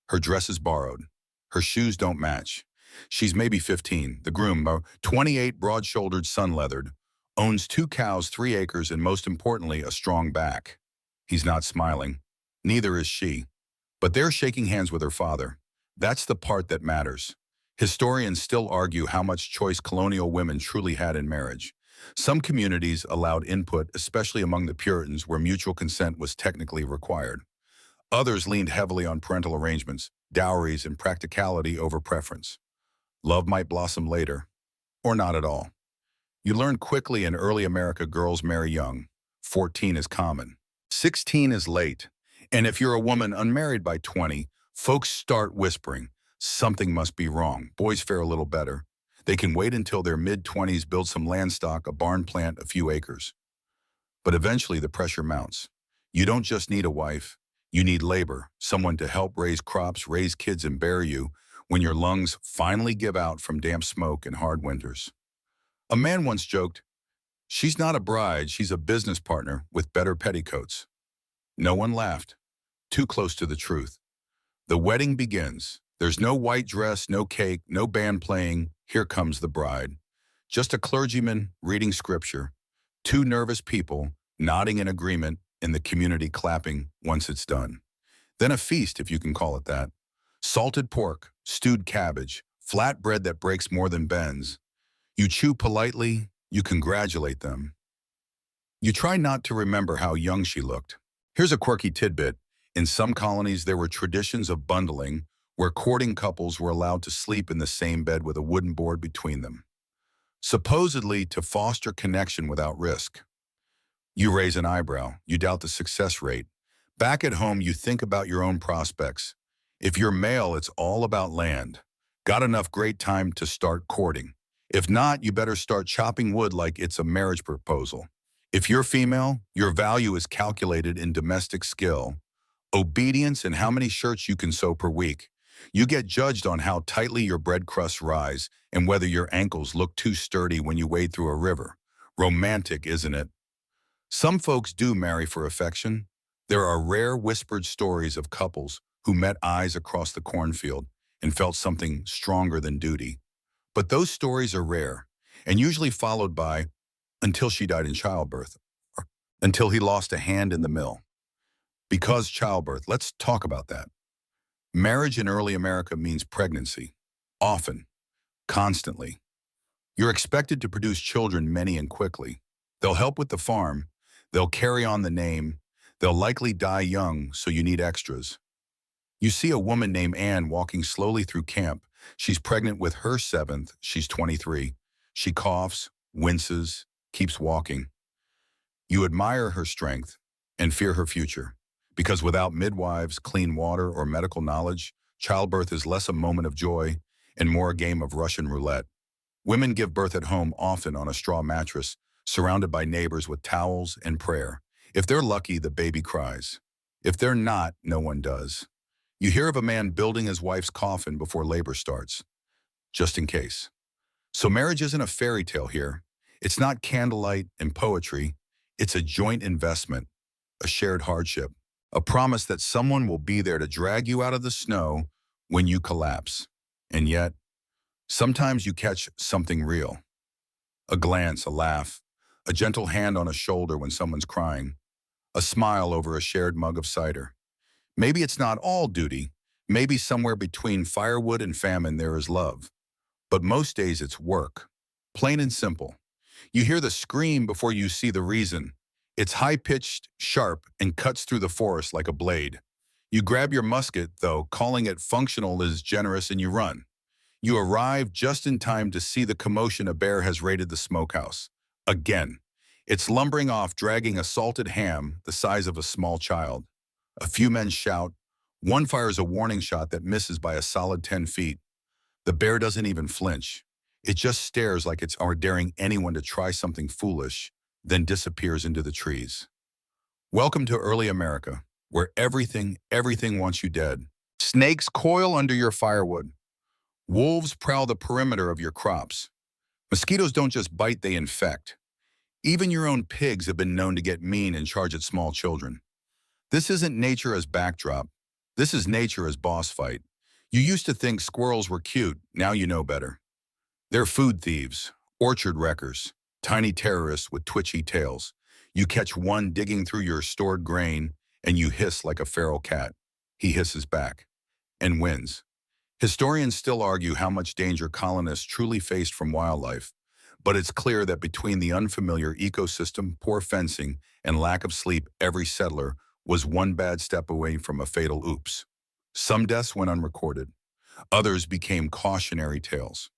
Her dress is borrowed. Her shoes don't match. She's maybe 15. The groom, 28, broad-shouldered, sun-leathered, owns 2 cows, 3 acres, and most importantly, a strong back. He's not smiling. Neither is she. But they're shaking hands with her father. That's the part that matters. Historians still argue how much choice colonial women truly had in marriage. Some communities allowed input, especially among the Puritans, where mutual consent was technically required. Others leaned heavily on parental arrangements, dowries, and practicality over preference. Love might blossom later, or not at all. You learn quickly in early America girls marry young. 14 is common. 16 is late. And if you're a woman unmarried by 20, folks start whispering, something must be wrong. Boys fare a little better. They can wait until their mid-20s, build some land stock, a barn plant, a few acres. But eventually the pressure mounts. You don't just need a wife. You need labor, someone to help raise crops, raise kids, and bury you when your lungs finally give out from damp smoke and hard winters. A man once joked, "She's not a bride, she's a business partner with better petticoats." No one laughed. Too close to the truth. The wedding begins. There's no white dress, no cake, no band playing. Here comes the bride. Just a clergyman reading scripture. 2 nervous people nodding in agreement, and the community clapping once it's done. Then a feast, if you can call it that. Salted pork, stewed cabbage, flatbread that breaks more than bends. You chew politely, you congratulate them. You try not to remember how young she looked. Here's a quirky tidbit. In some colonies, there were traditions of bundling, where courting couples were allowed to sleep in the same bed with a wooden board between them. supposedly to foster connection without risk. You raise an eyebrow, you doubt the success rate. Back at home, you think about your own prospects. If you're male, it's all about land. Got enough great time to start courting. If not, you better start chopping wood like it's a marriage proposal. If you're female, your value is calculated in domestic skill, obedience, and how many shirts you can sew per week. You get judged on how tightly your bread crusts rise and whether your ankles look too sturdy when you wade through a river. Romantic, isn't it? Some folks do marry for affection. There are rare whispered stories of couples who met eyes across the cornfield and felt something stronger than duty. But those stories are rare and usually followed by until she died in childbirth or until he lost a hand in the mill. Because childbirth, let's talk about that. Marriage in early America means pregnancy, often, constantly. You're expected to produce children many and quickly. They'll help with the farm, they'll carry on the name, they'll likely die young, so you need extras. You see a woman named Anne walking slowly through camp. She's pregnant with her seventh, she's 23. She coughs, winces, keeps walking. You admire her strength and fear her future. Because without midwives, clean water, or medical knowledge, childbirth is less a moment of joy and more a game of Russian roulette. Women give birth at home, often on a straw mattress, surrounded by neighbors with towels and prayer. If they're lucky, the baby cries. If they're not, no one does. You hear of a man building his wife's coffin before labor starts, just in case. So marriage isn't a fairy tale here. It's not candlelight and poetry. It's a joint investment, a shared hardship, a promise that someone will be there to drag you out of the snow when you collapse. And yet, sometimes you catch something real. A glance, a laugh, a gentle hand on a shoulder when someone's crying, a smile over a shared mug of cider. Maybe it's not all duty. Maybe somewhere between firewood and famine there is love. But most days it's work. Plain and simple. You hear the scream before you see the reason. It's high-pitched, sharp, and cuts through the forest like a blade. You grab your musket, though, calling it functional is generous, and you run. You arrive just in time to see the commotion. A bear has raided the smokehouse. Again. It's lumbering off, dragging a salted ham the size of a small child. A few men shout. One fires a warning shot that misses by a solid 10 feet. The bear doesn't even flinch. It just stares like it's daring anyone to try something foolish, then disappears into the trees. Welcome to early America, where everything wants you dead. Snakes coil under your firewood. Wolves prowl the perimeter of your crops. Mosquitoes don't just bite, they infect. Even your own pigs have been known to get mean and charge at small children. This isn't nature as backdrop. This is nature as boss fight. You used to think squirrels were cute, now you know better. They're food thieves, orchard wreckers, tiny terrorists with twitchy tails. You catch one digging through your stored grain, and you hiss like a feral cat. He hisses back and wins. Historians still argue how much danger colonists truly faced from wildlife, but it's clear that between the unfamiliar ecosystem, poor fencing, and lack of sleep, every settler was one bad step away from a fatal oops. Some deaths went unrecorded. Others became cautionary tales.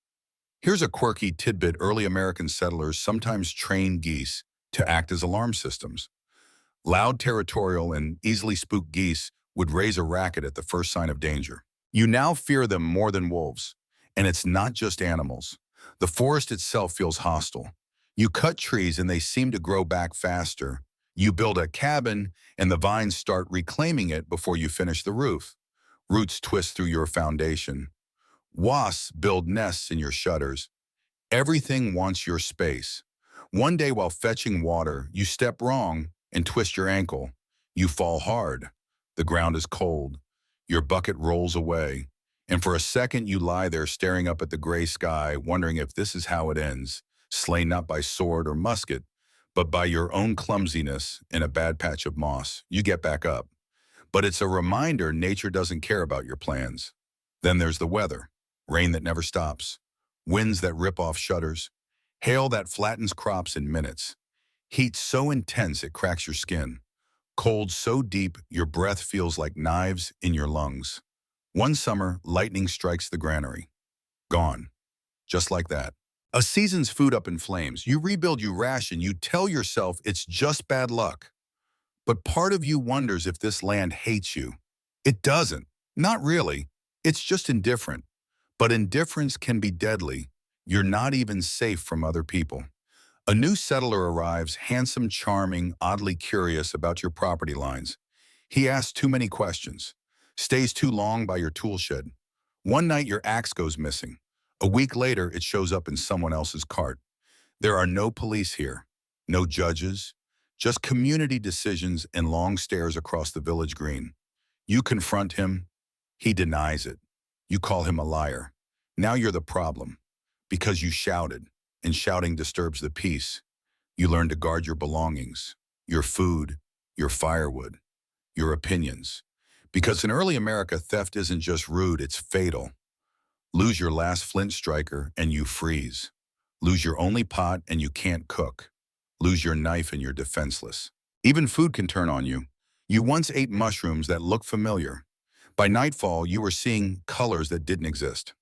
Here's a quirky tidbit: early American settlers sometimes trained geese to act as alarm systems. Loud, territorial, and easily spooked geese would raise a racket at the first sign of danger. You now fear them more than wolves. And it's not just animals. The forest itself feels hostile. You cut trees and they seem to grow back faster. You build a cabin and the vines start reclaiming it before you finish the roof. Roots twist through your foundation. Wasps build nests in your shutters. Everything wants your space. One day while fetching water, you step wrong and twist your ankle. You fall hard. The ground is cold. Your bucket rolls away. And for a second you lie there staring up at the gray sky, wondering if this is how it ends, slain not by sword or musket, but by your own clumsiness in a bad patch of moss. You get back up. But it's a reminder nature doesn't care about your plans. Then there's the weather. Rain that never stops. Winds that rip off shutters. Hail that flattens crops in minutes. Heat so intense it cracks your skin. Cold so deep your breath feels like knives in your lungs. One summer, lightning strikes the granary. Gone. Just like that. A season's food up in flames. You rebuild, you ration, you tell yourself it's just bad luck. But part of you wonders if this land hates you. It doesn't. Not really. It's just indifferent. But indifference can be deadly. You're not even safe from other people. A new settler arrives, handsome, charming, oddly curious about your property lines. He asks too many questions, stays too long by your tool shed. One night your axe goes missing. A week later it shows up in someone else's cart. There are no police here, no judges, just community decisions and long stares across the village green. You confront him, he denies it. You call him a liar. Now you're the problem, because you shouted, and shouting disturbs the peace. You learn to guard your belongings, your food, your firewood, your opinions. Because in early America, theft isn't just rude, it's fatal. Lose your last flint striker and you freeze. Lose your only pot and you can't cook. Lose your knife and you're defenseless. Even food can turn on you. You once ate mushrooms that looked familiar. By nightfall, you were seeing colors that didn't exist.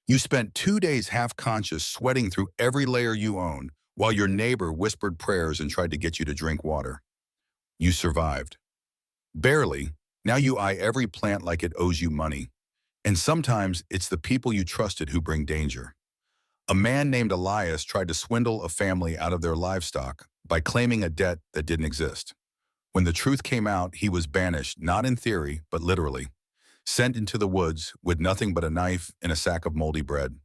You spent 2 days half-conscious, sweating through every layer you own, while your neighbor whispered prayers and tried to get you to drink water. You survived. Barely. Now you eye every plant like it owes you money. And sometimes it's the people you trusted who bring danger. A man named Elias tried to swindle a family out of their livestock by claiming a debt that didn't exist. When the truth came out, he was banished, not in theory, but literally. Sent into the woods with nothing but a knife and a sack of moldy bread.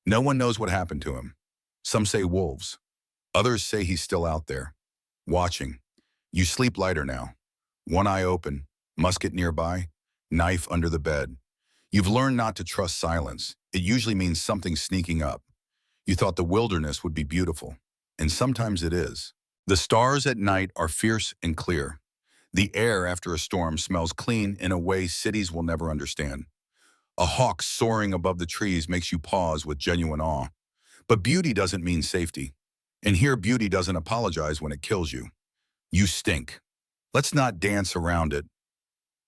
No one knows what happened to him. Some say wolves. Others say he's still out there, watching. You sleep lighter now. One eye open, musket nearby, knife under the bed. You've learned not to trust silence. It usually means something sneaking up. You thought the wilderness would be beautiful, and sometimes it is. The stars at night are fierce and clear. The air after a storm smells clean in a way cities will never understand. A hawk soaring above the trees makes you pause with genuine awe. But beauty doesn't mean safety. And here beauty doesn't apologize when it kills you. You stink. Let's not dance around it.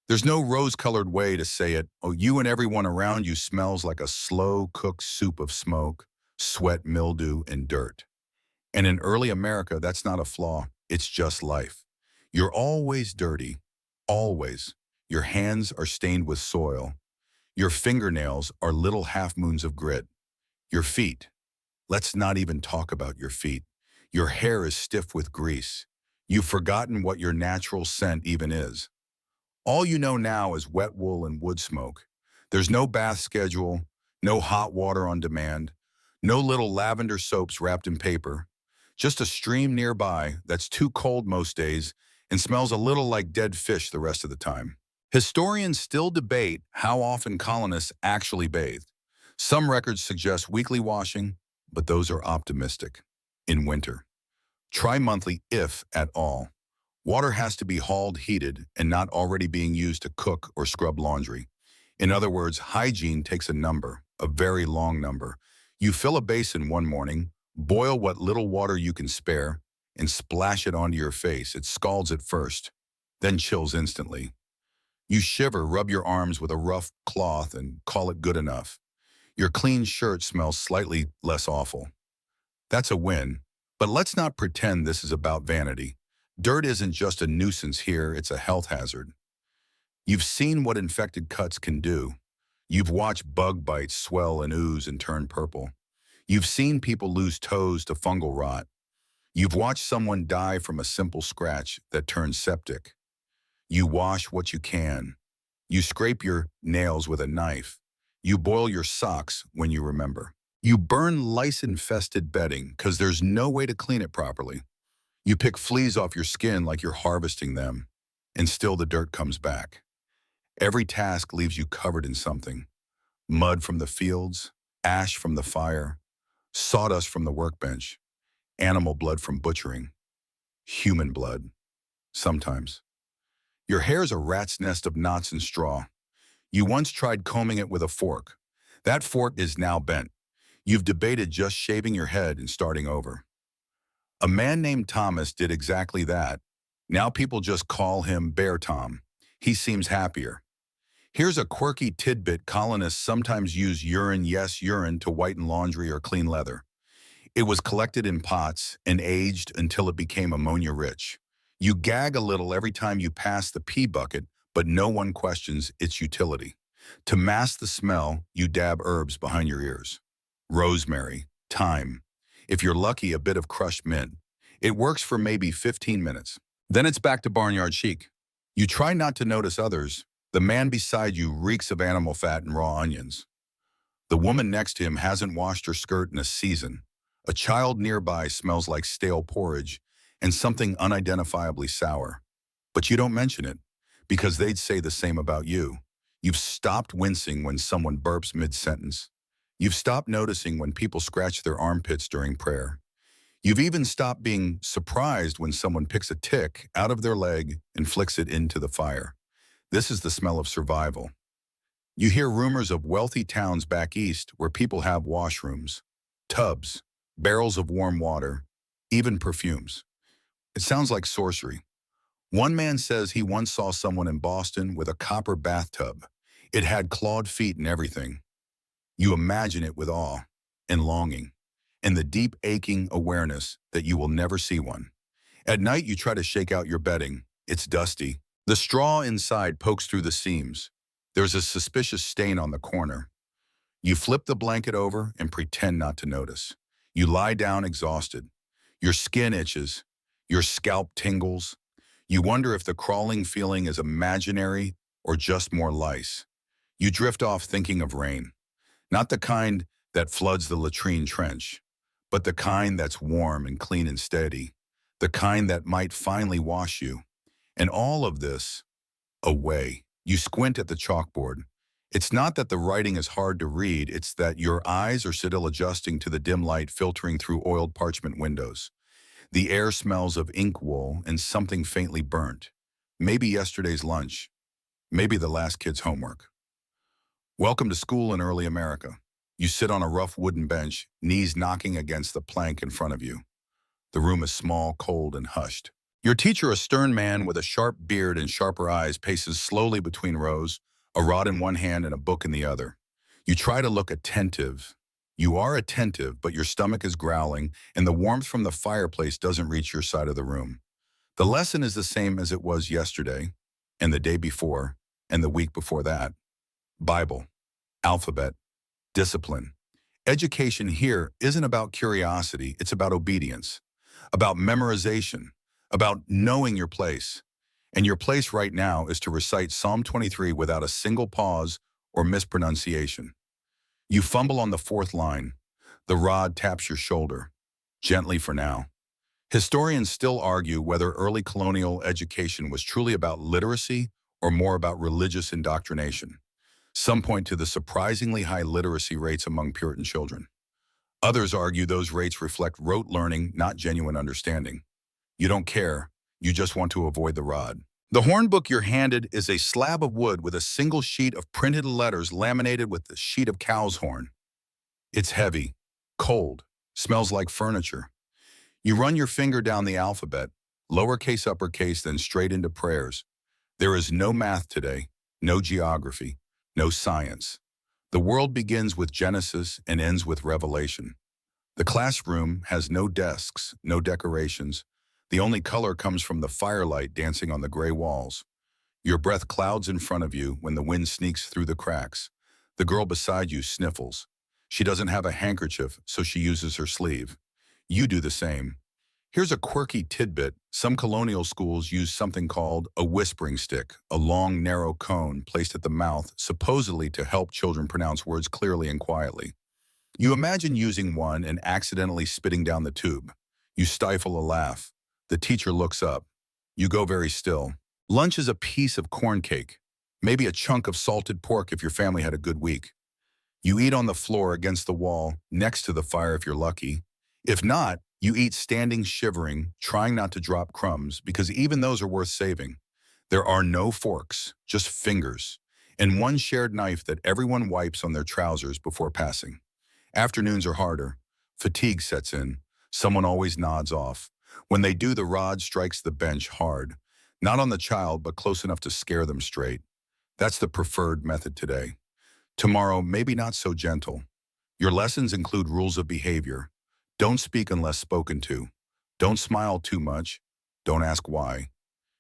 There's no rose-colored way to say it. Oh, you and everyone around you smells like a slow-cooked soup of smoke, sweat, mildew, and dirt. And in early America, that's not a flaw. It's just life. You're always dirty. Always. Your hands are stained with soil. Your fingernails are little half-moons of grit. Your feet. Let's not even talk about your feet. Your hair is stiff with grease. You've forgotten what your natural scent even is. All you know now is wet wool and wood smoke. There's no bath schedule, no hot water on demand, no little lavender soaps wrapped in paper, just a stream nearby that's too cold most days and smells a little like dead fish the rest of the time. Historians still debate how often colonists actually bathed. Some records suggest weekly washing, but those are optimistic. In winter. Try monthly if at all. Water has to be hauled heated and not already being used to cook or scrub laundry. In other words, hygiene takes a number, a very long number. You fill a basin one morning, boil what little water you can spare, and splash it onto your face. It scalds at first, then chills instantly. You shiver, rub your arms with a rough cloth, and call it good enough. Your clean shirt smells slightly less awful. That's a win, but let's not pretend this is about vanity. Dirt isn't just a nuisance here, it's a health hazard. You've seen what infected cuts can do. You've watched bug bites swell and ooze and turn purple. You've seen people lose toes to fungal rot. You've watched someone die from a simple scratch that turns septic. You wash what you can. You scrape your nails with a knife. You boil your socks when you remember. You burn lice-infested bedding because there's no way to clean it properly. You pick fleas off your skin like you're harvesting them, and still the dirt comes back. Every task leaves you covered in something. Mud from the fields, ash from the fire, sawdust from the workbench, animal blood from butchering, human blood, sometimes. Your hair's a rat's nest of knots and straw. You once tried combing it with a fork. That fork is now bent. You've debated just shaving your head and starting over. A man named Thomas did exactly that. Now people just call him Bear Tom. He seems happier. Here's a quirky tidbit: colonists sometimes use urine, yes, urine, to whiten laundry or clean leather. It was collected in pots and aged until it became ammonia-rich. You gag a little every time you pass the pee bucket, but no one questions its utility. To mask the smell, you dab herbs behind your ears. Rosemary, thyme. If you're lucky, a bit of crushed mint. It works for maybe 15 minutes. Then it's back to barnyard chic. You try not to notice others. The man beside you reeks of animal fat and raw onions. The woman next to him hasn't washed her skirt in a season. A child nearby smells like stale porridge and something unidentifiably sour. But you don't mention it, because they'd say the same about you. You've stopped wincing when someone burps mid-sentence. You've stopped noticing when people scratch their armpits during prayer. You've even stopped being surprised when someone picks a tick out of their leg and flicks it into the fire. This is the smell of survival. You hear rumors of wealthy towns back east where people have washrooms, tubs, barrels of warm water, even perfumes. It sounds like sorcery. One man says he once saw someone in Boston with a copper bathtub. It had clawed feet and everything. You imagine it with awe and longing and the deep aching awareness that you will never see one. At night, you try to shake out your bedding. It's dusty. The straw inside pokes through the seams. There's a suspicious stain on the corner. You flip the blanket over and pretend not to notice. You lie down exhausted. Your skin itches. Your scalp tingles. You wonder if the crawling feeling is imaginary or just more lice. You drift off thinking of rain. Not the kind that floods the latrine trench, but the kind that's warm and clean and steady. The kind that might finally wash you. And all of this, away. You squint at the chalkboard. It's not that the writing is hard to read, it's that your eyes are still adjusting to the dim light filtering through oiled parchment windows. The air smells of ink wool and something faintly burnt. Maybe yesterday's lunch. Maybe the last kid's homework. Welcome to school in early America. You sit on a rough wooden bench, knees knocking against the plank in front of you. The room is small, cold, and hushed. Your teacher, a stern man with a sharp beard and sharper eyes, paces slowly between rows, a rod in one hand and a book in the other. You try to look attentive. You are attentive, but your stomach is growling, and the warmth from the fireplace doesn't reach your side of the room. The lesson is the same as it was yesterday, and the day before, and the week before that. Bible, alphabet, discipline. Education here isn't about curiosity, it's about obedience, about memorization, about knowing your place. And your place right now is to recite Psalm 23 without a single pause or mispronunciation. You fumble on the fourth line. The rod taps your shoulder, gently for now. Historians still argue whether early colonial education was truly about literacy or more about religious indoctrination. Some point to the surprisingly high literacy rates among Puritan children. Others argue those rates reflect rote learning, not genuine understanding. You don't care, you just want to avoid the rod. The horn book you're handed is a slab of wood with a single sheet of printed letters laminated with a sheet of cow's horn. It's heavy, cold, smells like furniture. You run your finger down the alphabet, lowercase, uppercase, then straight into prayers. There is no math today, no geography, no science. The world begins with Genesis and ends with Revelation. The classroom has no desks, no decorations. The only color comes from the firelight dancing on the gray walls. Your breath clouds in front of you when the wind sneaks through the cracks. The girl beside you sniffles. She doesn't have a handkerchief, so she uses her sleeve. You do the same. Here's a quirky tidbit. Some colonial schools use something called a whispering stick, a long, narrow cone placed at the mouth, supposedly to help children pronounce words clearly and quietly. You imagine using one and accidentally spitting down the tube. You stifle a laugh. The teacher looks up. You go very still. Lunch is a piece of corn cake, maybe a chunk of salted pork if your family had a good week. You eat on the floor against the wall, next to the fire if you're lucky. If not, you eat standing shivering, trying not to drop crumbs, because even those are worth saving. There are no forks, just fingers, and one shared knife that everyone wipes on their trousers before passing. Afternoons are harder. Fatigue sets in. Someone always nods off. When they do, the rod strikes the bench hard. Not on the child, but close enough to scare them straight. That's the preferred method today. Tomorrow, maybe not so gentle. Your lessons include rules of behavior. Don't speak unless spoken to. Don't smile too much. Don't ask why.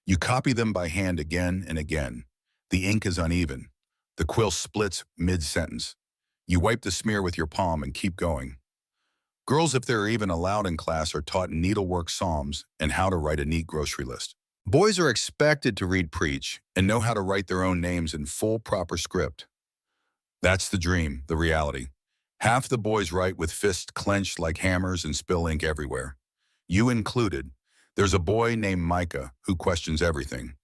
You copy them by hand again and again. The ink is uneven. The quill splits mid-sentence. You wipe the smear with your palm and keep going. Girls, if they're even allowed in class, are taught needlework psalms and how to write a neat grocery list. Boys are expected to read preach and know how to write their own names in full proper script. That's the dream, the reality. Half the boys write with fists clenched like hammers and spill ink everywhere. You included. There's a boy named Micah who questions everything.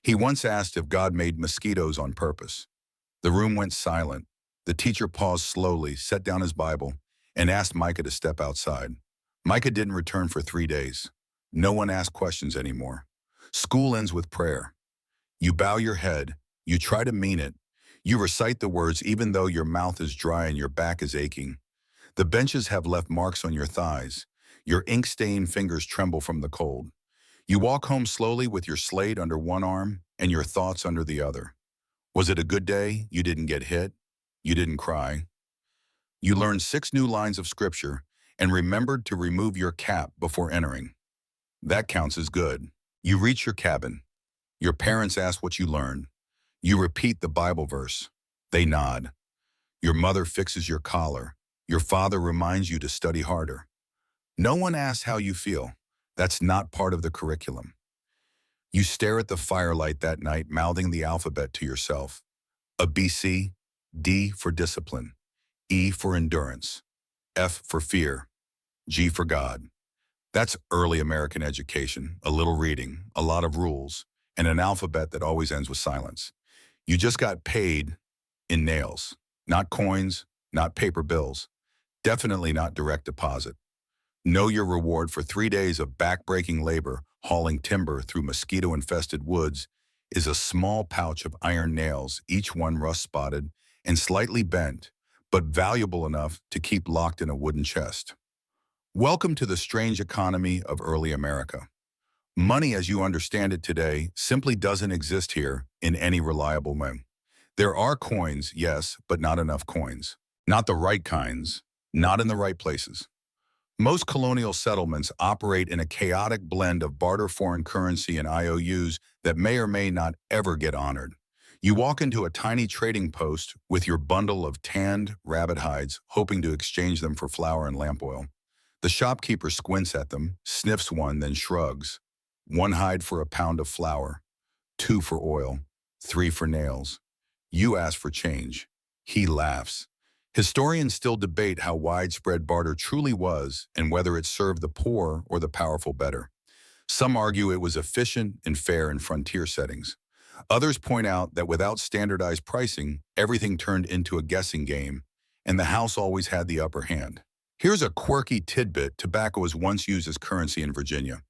He once asked if God made mosquitoes on purpose. The room went silent. The teacher paused slowly, set down his Bible, and asked Micah to step outside. Micah didn't return for 3 days. No one asked questions anymore. School ends with prayer. You bow your head. You try to mean it. You recite the words even though your mouth is dry and your back is aching. The benches have left marks on your thighs. Your ink-stained fingers tremble from the cold. You walk home slowly with your slate under one arm and your thoughts under the other. Was it a good day? You didn't get hit. You didn't cry. You learned 6 new lines of scripture and remembered to remove your cap before entering. That counts as good. You reach your cabin. Your parents ask what you learned. You repeat the Bible verse. They nod. Your mother fixes your collar. Your father reminds you to study harder. No one asks how you feel. That's not part of the curriculum. You stare at the firelight that night, mouthing the alphabet to yourself. A BC, D for discipline, E for endurance, F for fear, G for God. That's early American education, a little reading, a lot of rules, and an alphabet that always ends with silence. You just got paid in nails, not coins, not paper bills, definitely not direct deposit. Know your reward for 3 days of back-breaking labor hauling timber through mosquito-infested woods is a small pouch of iron nails, each one rust-spotted and slightly bent, but valuable enough to keep locked in a wooden chest. Welcome to the strange economy of early America. Money as you understand it today simply doesn't exist here in any reliable way. There are coins, yes, but not enough coins. Not the right kinds, not in the right places. Most colonial settlements operate in a chaotic blend of barter foreign currency and IOUs that may or may not ever get honored. You walk into a tiny trading post with your bundle of tanned rabbit hides, hoping to exchange them for flour and lamp oil. The shopkeeper squints at them, sniffs one, then shrugs. 1 hide for a pound of flour, 2 for oil, 3 for nails. You ask for change. He laughs. Historians still debate how widespread barter truly was and whether it served the poor or the powerful better. Some argue it was efficient and fair in frontier settings. Others point out that without standardized pricing, everything turned into a guessing game, and the house always had the upper hand. Here's a quirky tidbit: tobacco was once used as currency in Virginia.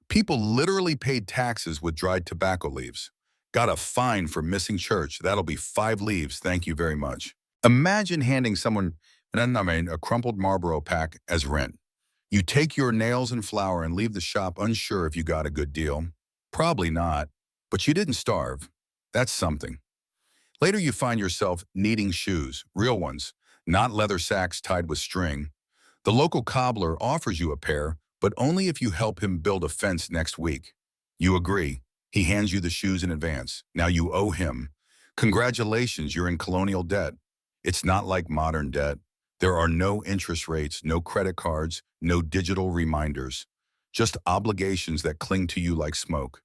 People literally paid taxes with dried tobacco leaves. Got a fine for missing church. That'll be 5 leaves, thank you very much. Imagine handing someone a crumpled Marlboro pack as rent. You take your nails and flour and leave the shop unsure if you got a good deal. Probably not, but you didn't starve. That's something. Later you find yourself needing shoes, real ones, not leather sacks tied with string. The local cobbler offers you a pair, but only if you help him build a fence next week. You agree. He hands you the shoes in advance. Now you owe him. Congratulations, you're in colonial debt. It's not like modern debt. There are no interest rates, no credit cards, no digital reminders. Just obligations that cling to you like smoke.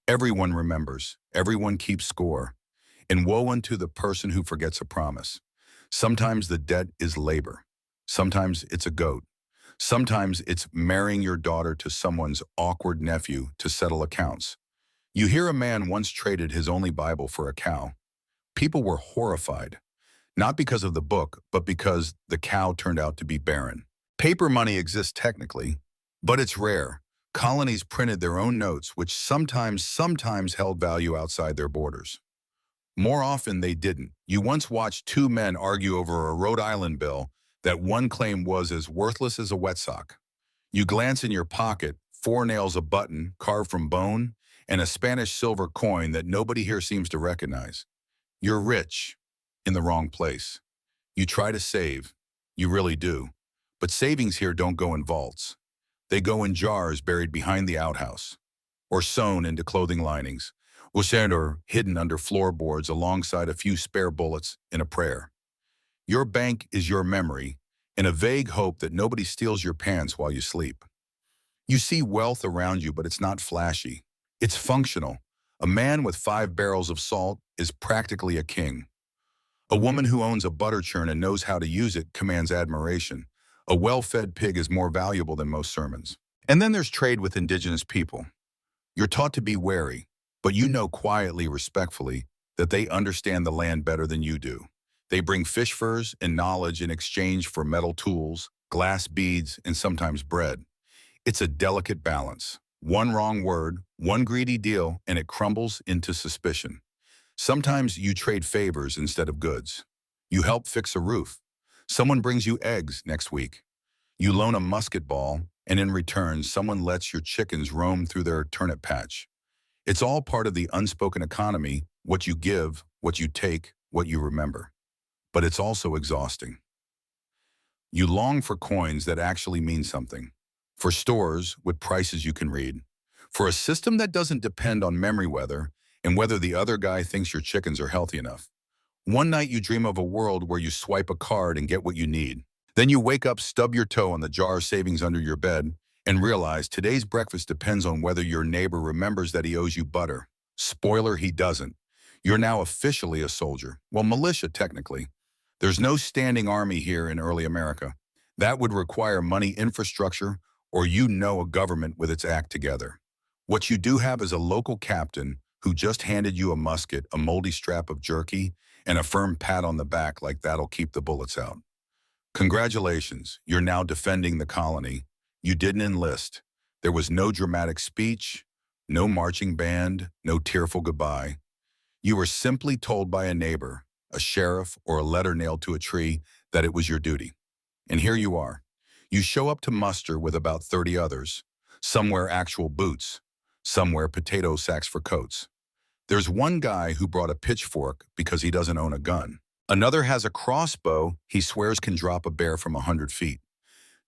Everyone remembers. Everyone keeps score. And woe unto the person who forgets a promise. Sometimes the debt is labor. Sometimes it's a goat. Sometimes it's marrying your daughter to someone's awkward nephew to settle accounts. You hear a man once traded his only Bible for a cow. People were horrified. Not because of the book, but because the cow turned out to be barren. Paper money exists technically, but it's rare. Colonies printed their own notes, which sometimes held value outside their borders. More often they didn't. You once watched 2 men argue over a Rhode Island bill that one claimed was as worthless as a wet sock. You glance in your pocket, 4 nails, a button carved from bone, and a Spanish silver coin that nobody here seems to recognize. You're rich. In the wrong place. You try to save. You really do. But savings here don't go in vaults. They go in jars buried behind the outhouse, or sewn into clothing linings, or hidden under floorboards alongside a few spare bullets in a prayer. Your bank is your memory, in a vague hope that nobody steals your pants while you sleep. You see wealth around you, but it's not flashy. It's functional. A man with 5 barrels of salt is practically a king. A woman who owns a butter churn and knows how to use it commands admiration. A well-fed pig is more valuable than most sermons. And then there's trade with indigenous people. You're taught to be wary, but you know quietly, respectfully, that they understand the land better than you do. They bring fish furs and knowledge in exchange for metal tools, glass beads, and sometimes bread. It's a delicate balance. One wrong word, one greedy deal, and it crumbles into suspicion. Sometimes you trade favors instead of goods. You help fix a roof. Someone brings you eggs next week. You loan a musket ball, and in return, someone lets your chickens roam through their turnip patch. It's all part of the unspoken economy, what you give, what you take, what you remember. But it's also exhausting. You long for coins that actually mean something, for stores with prices you can read, for a system that doesn't depend on memory weather and whether the other guy thinks your chickens are healthy enough. One night you dream of a world where you swipe a card and get what you need. Then you wake up, stub your toe on the jar of savings under your bed, and realize today's breakfast depends on whether your neighbor remembers that he owes you butter. Spoiler, he doesn't. You're now officially a soldier. Well, militia, technically. There's no standing army here in early America. That would require money infrastructure, or a government with its act together. What you do have is a local captain who just handed you a musket, a moldy strap of jerky, and a firm pat on the back like that'll keep the bullets out. Congratulations, you're now defending the colony. You didn't enlist. There was no dramatic speech, no marching band, no tearful goodbye. You were simply told by a neighbor, a sheriff, or a letter nailed to a tree that it was your duty. And here you are. You show up to muster with about 30 others. Some wear actual boots. Some wear potato sacks for coats. There's one guy who brought a pitchfork because he doesn't own a gun. Another has a crossbow he swears can drop a bear from 100 feet.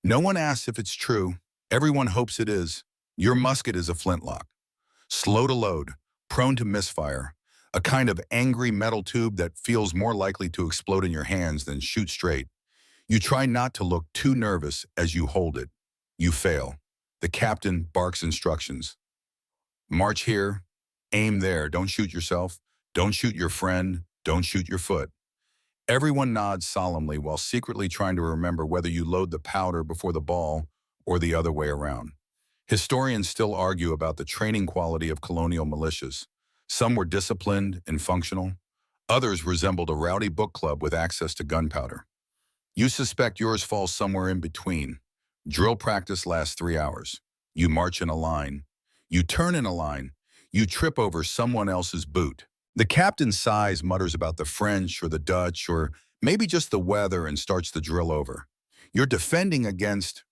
No one asks if it's true. Everyone hopes it is. Your musket is a flintlock. Slow to load, prone to misfire. A kind of angry metal tube that feels more likely to explode in your hands than shoot straight. You try not to look too nervous as you hold it. You fail. The captain barks instructions. March here, aim there, don't shoot yourself, don't shoot your friend, don't shoot your foot. Everyone nods solemnly while secretly trying to remember whether you load the powder before the ball or the other way around. Historians still argue about the training quality of colonial militias. Some were disciplined and functional. Others resembled a rowdy book club with access to gunpowder. You suspect yours falls somewhere in between. Drill practice lasts 3 hours. You march in a line. You turn in a line. You trip over someone else's boot. The captain sighs, mutters about the French or the Dutch or maybe just the weather and starts the drill over. You're defending against,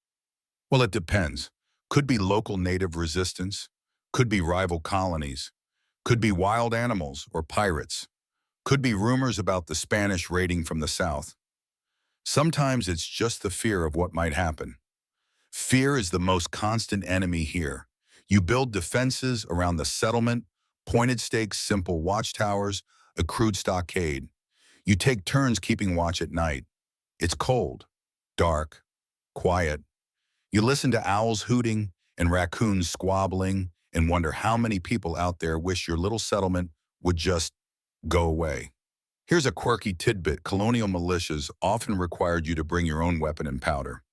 well, it depends. Could be local native resistance. Could be rival colonies. Could be wild animals or pirates. Could be rumors about the Spanish raiding from the south. Sometimes it's just the fear of what might happen. Fear is the most constant enemy here. You build defenses around the settlement, pointed stakes, simple watchtowers, a crude stockade. You take turns keeping watch at night. It's cold, dark, quiet. You listen to owls hooting and raccoons squabbling and wonder how many people out there wish your little settlement would just go away. Here's a quirky tidbit. Colonial militias often required you to bring your own weapon and powder.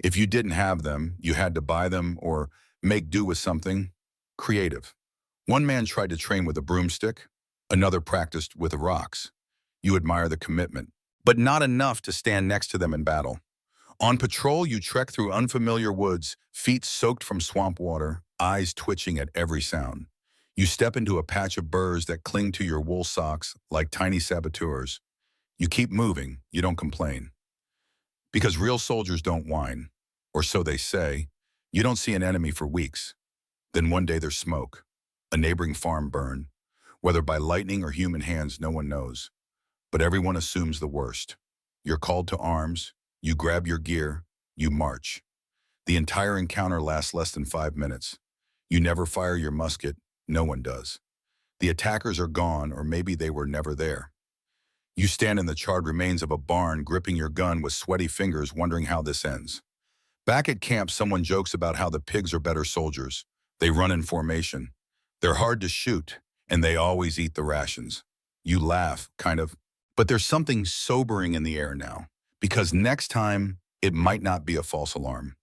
If you didn't have them, you had to buy them or make do with something creative. One man tried to train with a broomstick, another practiced with rocks. You admire the commitment, but not enough to stand next to them in battle. On patrol, you trek through unfamiliar woods, feet soaked from swamp water, eyes twitching at every sound. You step into a patch of burrs that cling to your wool socks like tiny saboteurs. You keep moving, you don't complain. Because real soldiers don't whine, or so they say. You don't see an enemy for weeks. Then one day there's smoke. A neighboring farm burned. Whether by lightning or human hands, no one knows. But everyone assumes the worst. You're called to arms. You grab your gear. you march. The entire encounter lasts less than 5 minutes. You never fire your musket, no one does. The attackers are gone, or maybe they were never there. You stand in the charred remains of a barn, gripping your gun with sweaty fingers, wondering how this ends. Back at camp, someone jokes about how the pigs are better soldiers. They run in formation. They're hard to shoot, and they always eat the rations. You laugh, kind of. But there's something sobering in the air now, because next time, it might not be a false alarm.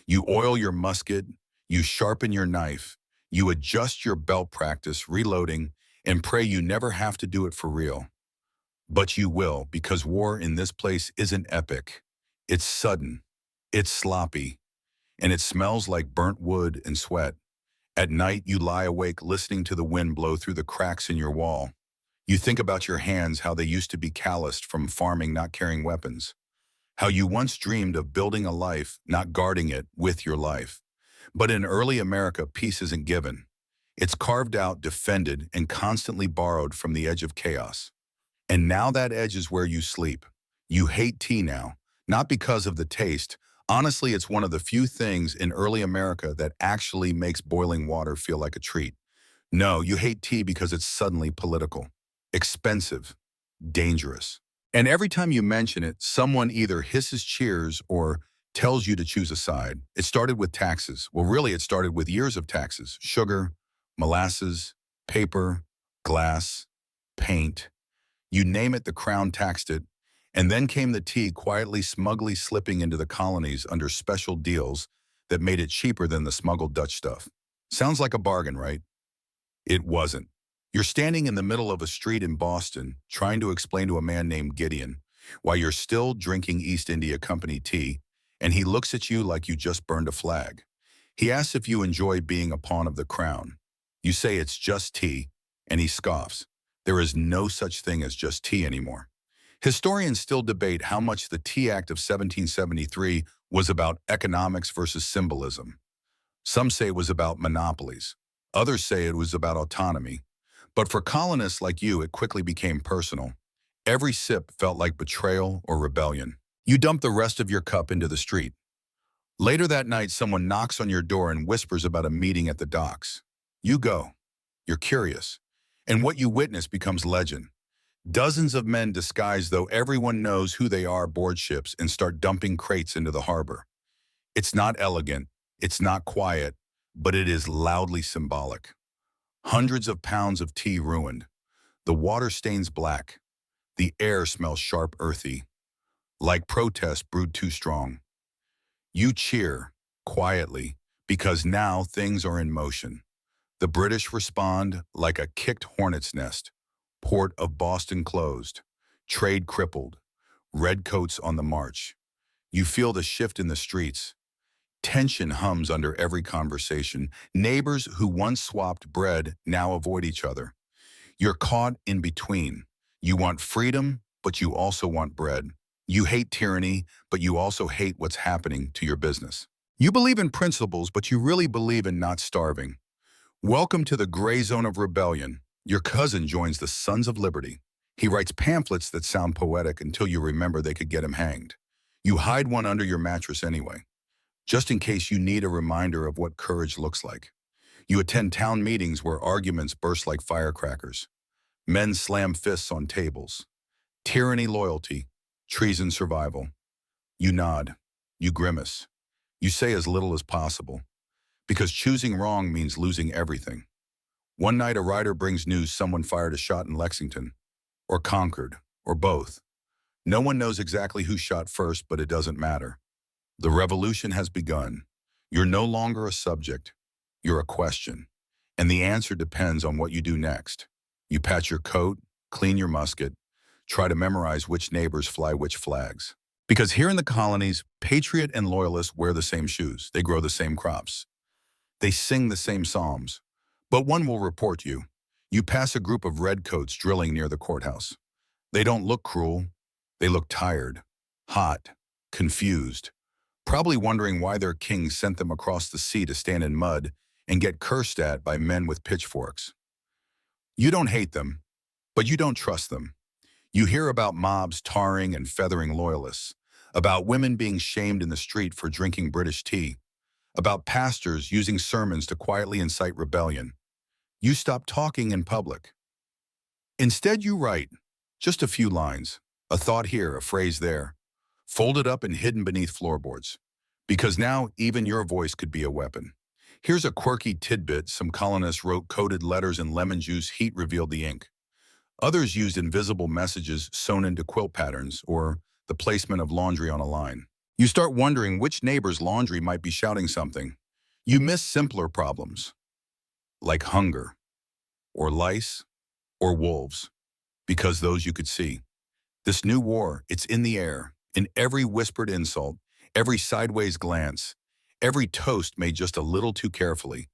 You oil your musket, you sharpen your knife, you adjust your belt practice, reloading, and pray you never have to do it for real. But you will, because war in this place isn't epic. It's sudden, it's sloppy, and it smells like burnt wood and sweat. At night, you lie awake listening to the wind blow through the cracks in your wall. You think about your hands, how they used to be calloused from farming, not carrying weapons. How you once dreamed of building a life, not guarding it with your life. But in early America, peace isn't given. It's carved out, defended, and constantly borrowed from the edge of chaos. And now that edge is where you sleep. You hate tea now, not because of the taste. Honestly, it's one of the few things in early America that actually makes boiling water feel like a treat. No, you hate tea because it's suddenly political, expensive, dangerous. And every time you mention it, someone either hisses cheers or tells you to choose a side. It started with taxes. Well, really, it started with years of taxes. Sugar, molasses, paper, glass, paint. You name it, the crown taxed it. And then came the tea, quietly, smugly slipping into the colonies under special deals that made it cheaper than the smuggled Dutch stuff. Sounds like a bargain, right? It wasn't. You're standing in the middle of a street in Boston, trying to explain to a man named Gideon why you're still drinking East India Company tea, and he looks at you like you just burned a flag. He asks if you enjoy being a pawn of the crown. You say it's just tea, and he scoffs. There is no such thing as just tea anymore. Historians still debate how much the Tea Act of 1773 was about economics versus symbolism. Some say it was about monopolies. Others say it was about autonomy. But for colonists like you, it quickly became personal. Every sip felt like betrayal or rebellion. You dump the rest of your cup into the street. Later that night, someone knocks on your door and whispers about a meeting at the docks. You go. You're curious. And what you witness becomes legend. Dozens of men disguised though everyone knows who they are board ships and start dumping crates into the harbor. It's not elegant, it's not quiet, but it is loudly symbolic. Hundreds of pounds of tea ruined. The water stains black. The air smells sharp, earthy. Like protest brewed too strong. You cheer, quietly, because now things are in motion. The British respond like a kicked hornet's nest. Port of Boston closed. Trade crippled. Redcoats on the march. You feel the shift in the streets. Tension hums under every conversation. Neighbors who once swapped bread now avoid each other. You're caught in between. You want freedom, but you also want bread. You hate tyranny, but you also hate what's happening to your business. You believe in principles, but you really believe in not starving. Welcome to the gray zone of rebellion. Your cousin joins the Sons of Liberty. He writes pamphlets that sound poetic until you remember they could get him hanged. You hide one under your mattress anyway, just in case you need a reminder of what courage looks like. You attend town meetings where arguments burst like firecrackers. Men slam fists on tables. Tyranny, loyalty, treason, survival. You nod. You grimace. You say as little as possible, because choosing wrong means losing everything. One night a writer brings news someone fired a shot in Lexington, or Concord, or both. No one knows exactly who shot first, but it doesn't matter. The revolution has begun. You're no longer a subject, you're a question. And the answer depends on what you do next. You patch your coat, clean your musket, try to memorize which neighbors fly which flags. Because here in the colonies, patriot and loyalist wear the same shoes, they grow the same crops. They sing the same psalms. But one will report you. You pass a group of redcoats drilling near the courthouse. They don't look cruel. They look tired, hot, confused, probably wondering why their king sent them across the sea to stand in mud and get cursed at by men with pitchforks. You don't hate them, but you don't trust them. You hear about mobs tarring and feathering loyalists, about women being shamed in the street for drinking British tea, about pastors using sermons to quietly incite rebellion. You stop talking in public. Instead, you write just a few lines, a thought here, a phrase there, folded up and hidden beneath floorboards. Because now even your voice could be a weapon. Here's a quirky tidbit. Some colonists wrote coded letters in lemon juice. Heat revealed the ink. Others used invisible messages sewn into quilt patterns or the placement of laundry on a line. You start wondering which neighbor's laundry might be shouting something. You miss simpler problems, like hunger, or lice, or wolves, because those you could see. This new war, it's in the air, in every whispered insult, every sideways glance, every toast made just a little too carefully.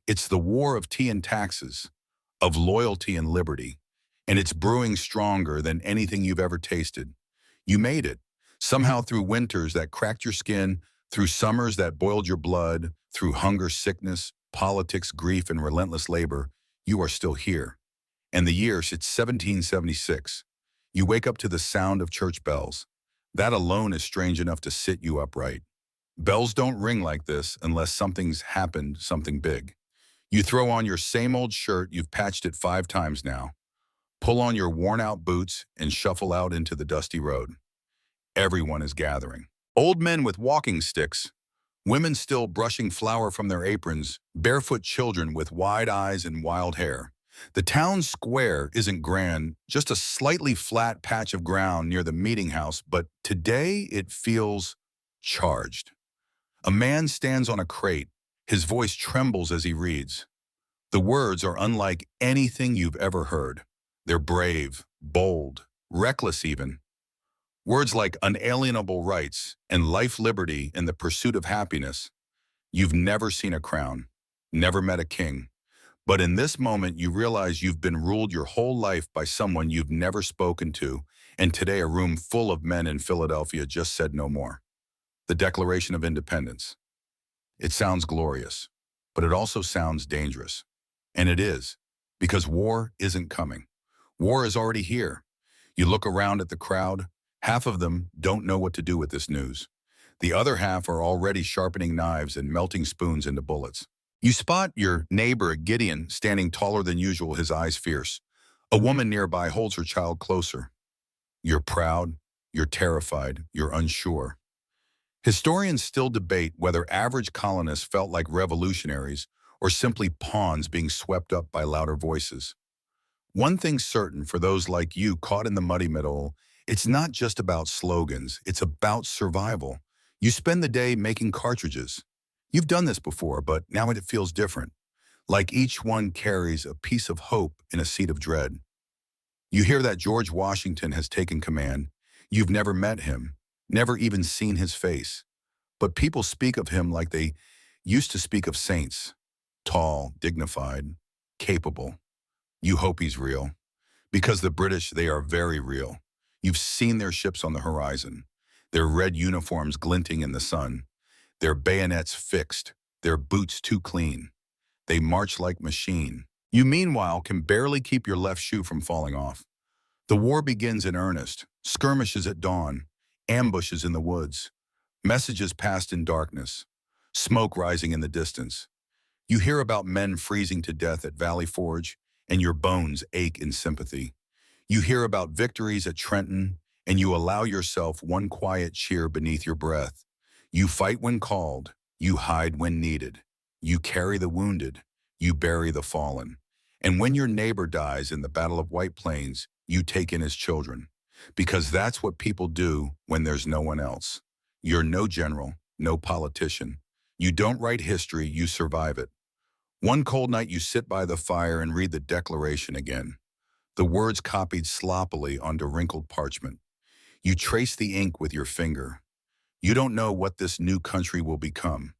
It's the war of tea and taxes, of loyalty and liberty, and it's brewing stronger than anything you've ever tasted. You made it, somehow through winters that cracked your skin, through summers that boiled your blood, through hunger, sickness, politics, grief, and relentless labor, you are still here. And the year, it's 1776. You wake up to the sound of church bells. That alone is strange enough to sit you upright. Bells don't ring like this unless something's happened, something big. You throw on your same old shirt, you've patched it 5 times now. Pull on your worn-out boots and shuffle out into the dusty road. Everyone is gathering. Old men with walking sticks, women still brushing flour from their aprons, barefoot children with wide eyes and wild hair. The town square isn't grand, just a slightly flat patch of ground near the meeting house, but today it feels charged. A man stands on a crate. His voice trembles as he reads. The words are unlike anything you've ever heard. They're brave, bold, reckless even. Words like unalienable rights and life, liberty, and the pursuit of happiness. You've never seen a crown, never met a king. But in this moment, you realize you've been ruled your whole life by someone you've never spoken to, and today a room full of men in Philadelphia just said no more. The Declaration of Independence. It sounds glorious, but it also sounds dangerous. And it is, because war isn't coming. War is already here. You look around at the crowd. Half of them don't know what to do with this news. The other half are already sharpening knives and melting spoons into bullets. You spot your neighbor, Gideon, standing taller than usual, his eyes fierce. A woman nearby holds her child closer. You're proud, you're terrified, you're unsure. Historians still debate whether average colonists felt like revolutionaries or simply pawns being swept up by louder voices. One thing's certain for those like you caught in the muddy middle, it's not just about slogans, it's about survival. You spend the day making cartridges. You've done this before, but now it feels different. Like each one carries a piece of hope in a seed of dread. You hear that George Washington has taken command. You've never met him, never even seen his face. But people speak of him like they used to speak of saints. Tall, dignified, capable. You hope he's real. Because the British, they are very real. You've seen their ships on the horizon, their red uniforms glinting in the sun, their bayonets fixed, their boots too clean. They march like machine. You, meanwhile, can barely keep your left shoe from falling off. The war begins in earnest. Skirmishes at dawn, ambushes in the woods, messages passed in darkness, smoke rising in the distance. You hear about men freezing to death at Valley Forge, and your bones ache in sympathy. You hear about victories at Trenton, and you allow yourself one quiet cheer beneath your breath. You fight when called, you hide when needed. You carry the wounded, you bury the fallen. And when your neighbor dies in the Battle of White Plains, you take in his children. Because that's what people do when there's no one else. You're no general, no politician. You don't write history, you survive it. One cold night you sit by the fire and read the Declaration again. The words copied sloppily onto wrinkled parchment. You trace the ink with your finger. You don't know what this new country will become,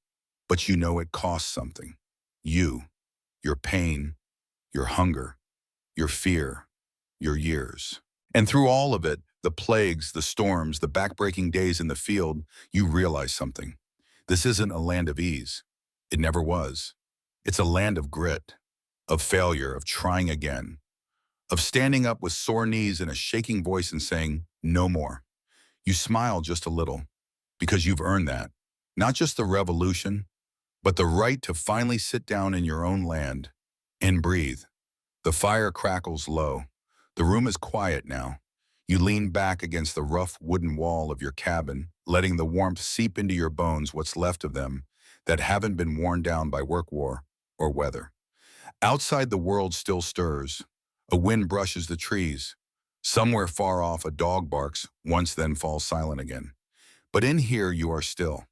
but you know it costs something. You, your pain, your hunger, your fear, your years. And through all of it, the plagues, the storms, the backbreaking days in the field, you realize something. This isn't a land of ease. It never was. It's a land of grit, of failure, of trying again, of standing up with sore knees and a shaking voice and saying, no more. You smile just a little, because you've earned that. Not just the revolution, but the right to finally sit down in your own land and breathe. The fire crackles low. The room is quiet now. You lean back against the rough wooden wall of your cabin, letting the warmth seep into your bones, what's left of them, that haven't been worn down by work, war, or weather. Outside, the world still stirs. A wind brushes the trees. Somewhere far off, a dog barks, once then falls silent again. But in here, you are still.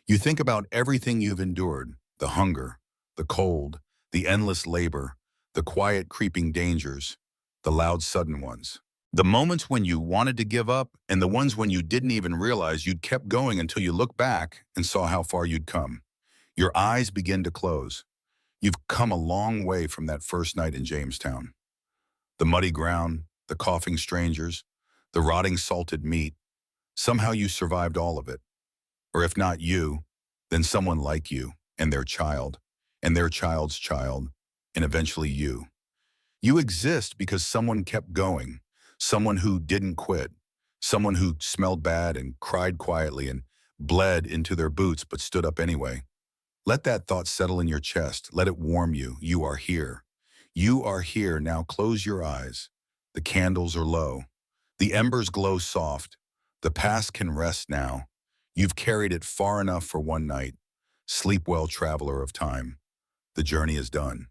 You think about everything you've endured, the hunger, the cold, the endless labor, the quiet creeping dangers, the loud sudden ones. The moments when you wanted to give up and the ones when you didn't even realize you'd kept going until you looked back and saw how far you'd come. Your eyes begin to close. You've come a long way from that first night in Jamestown. The muddy ground, the coughing strangers, the rotting salted meat. Somehow you survived all of it. Or if not you, then someone like you, and their child, and their child's child, and eventually you. You exist because someone kept going, someone who didn't quit, someone who smelled bad and cried quietly and bled into their boots but stood up anyway. Let that thought settle in your chest. Let it warm you. You are here. You are here. Now close your eyes. The candles are low. The embers glow soft. The past can rest now. You've carried it far enough for one night. Sleep well, traveler of time. The journey is done.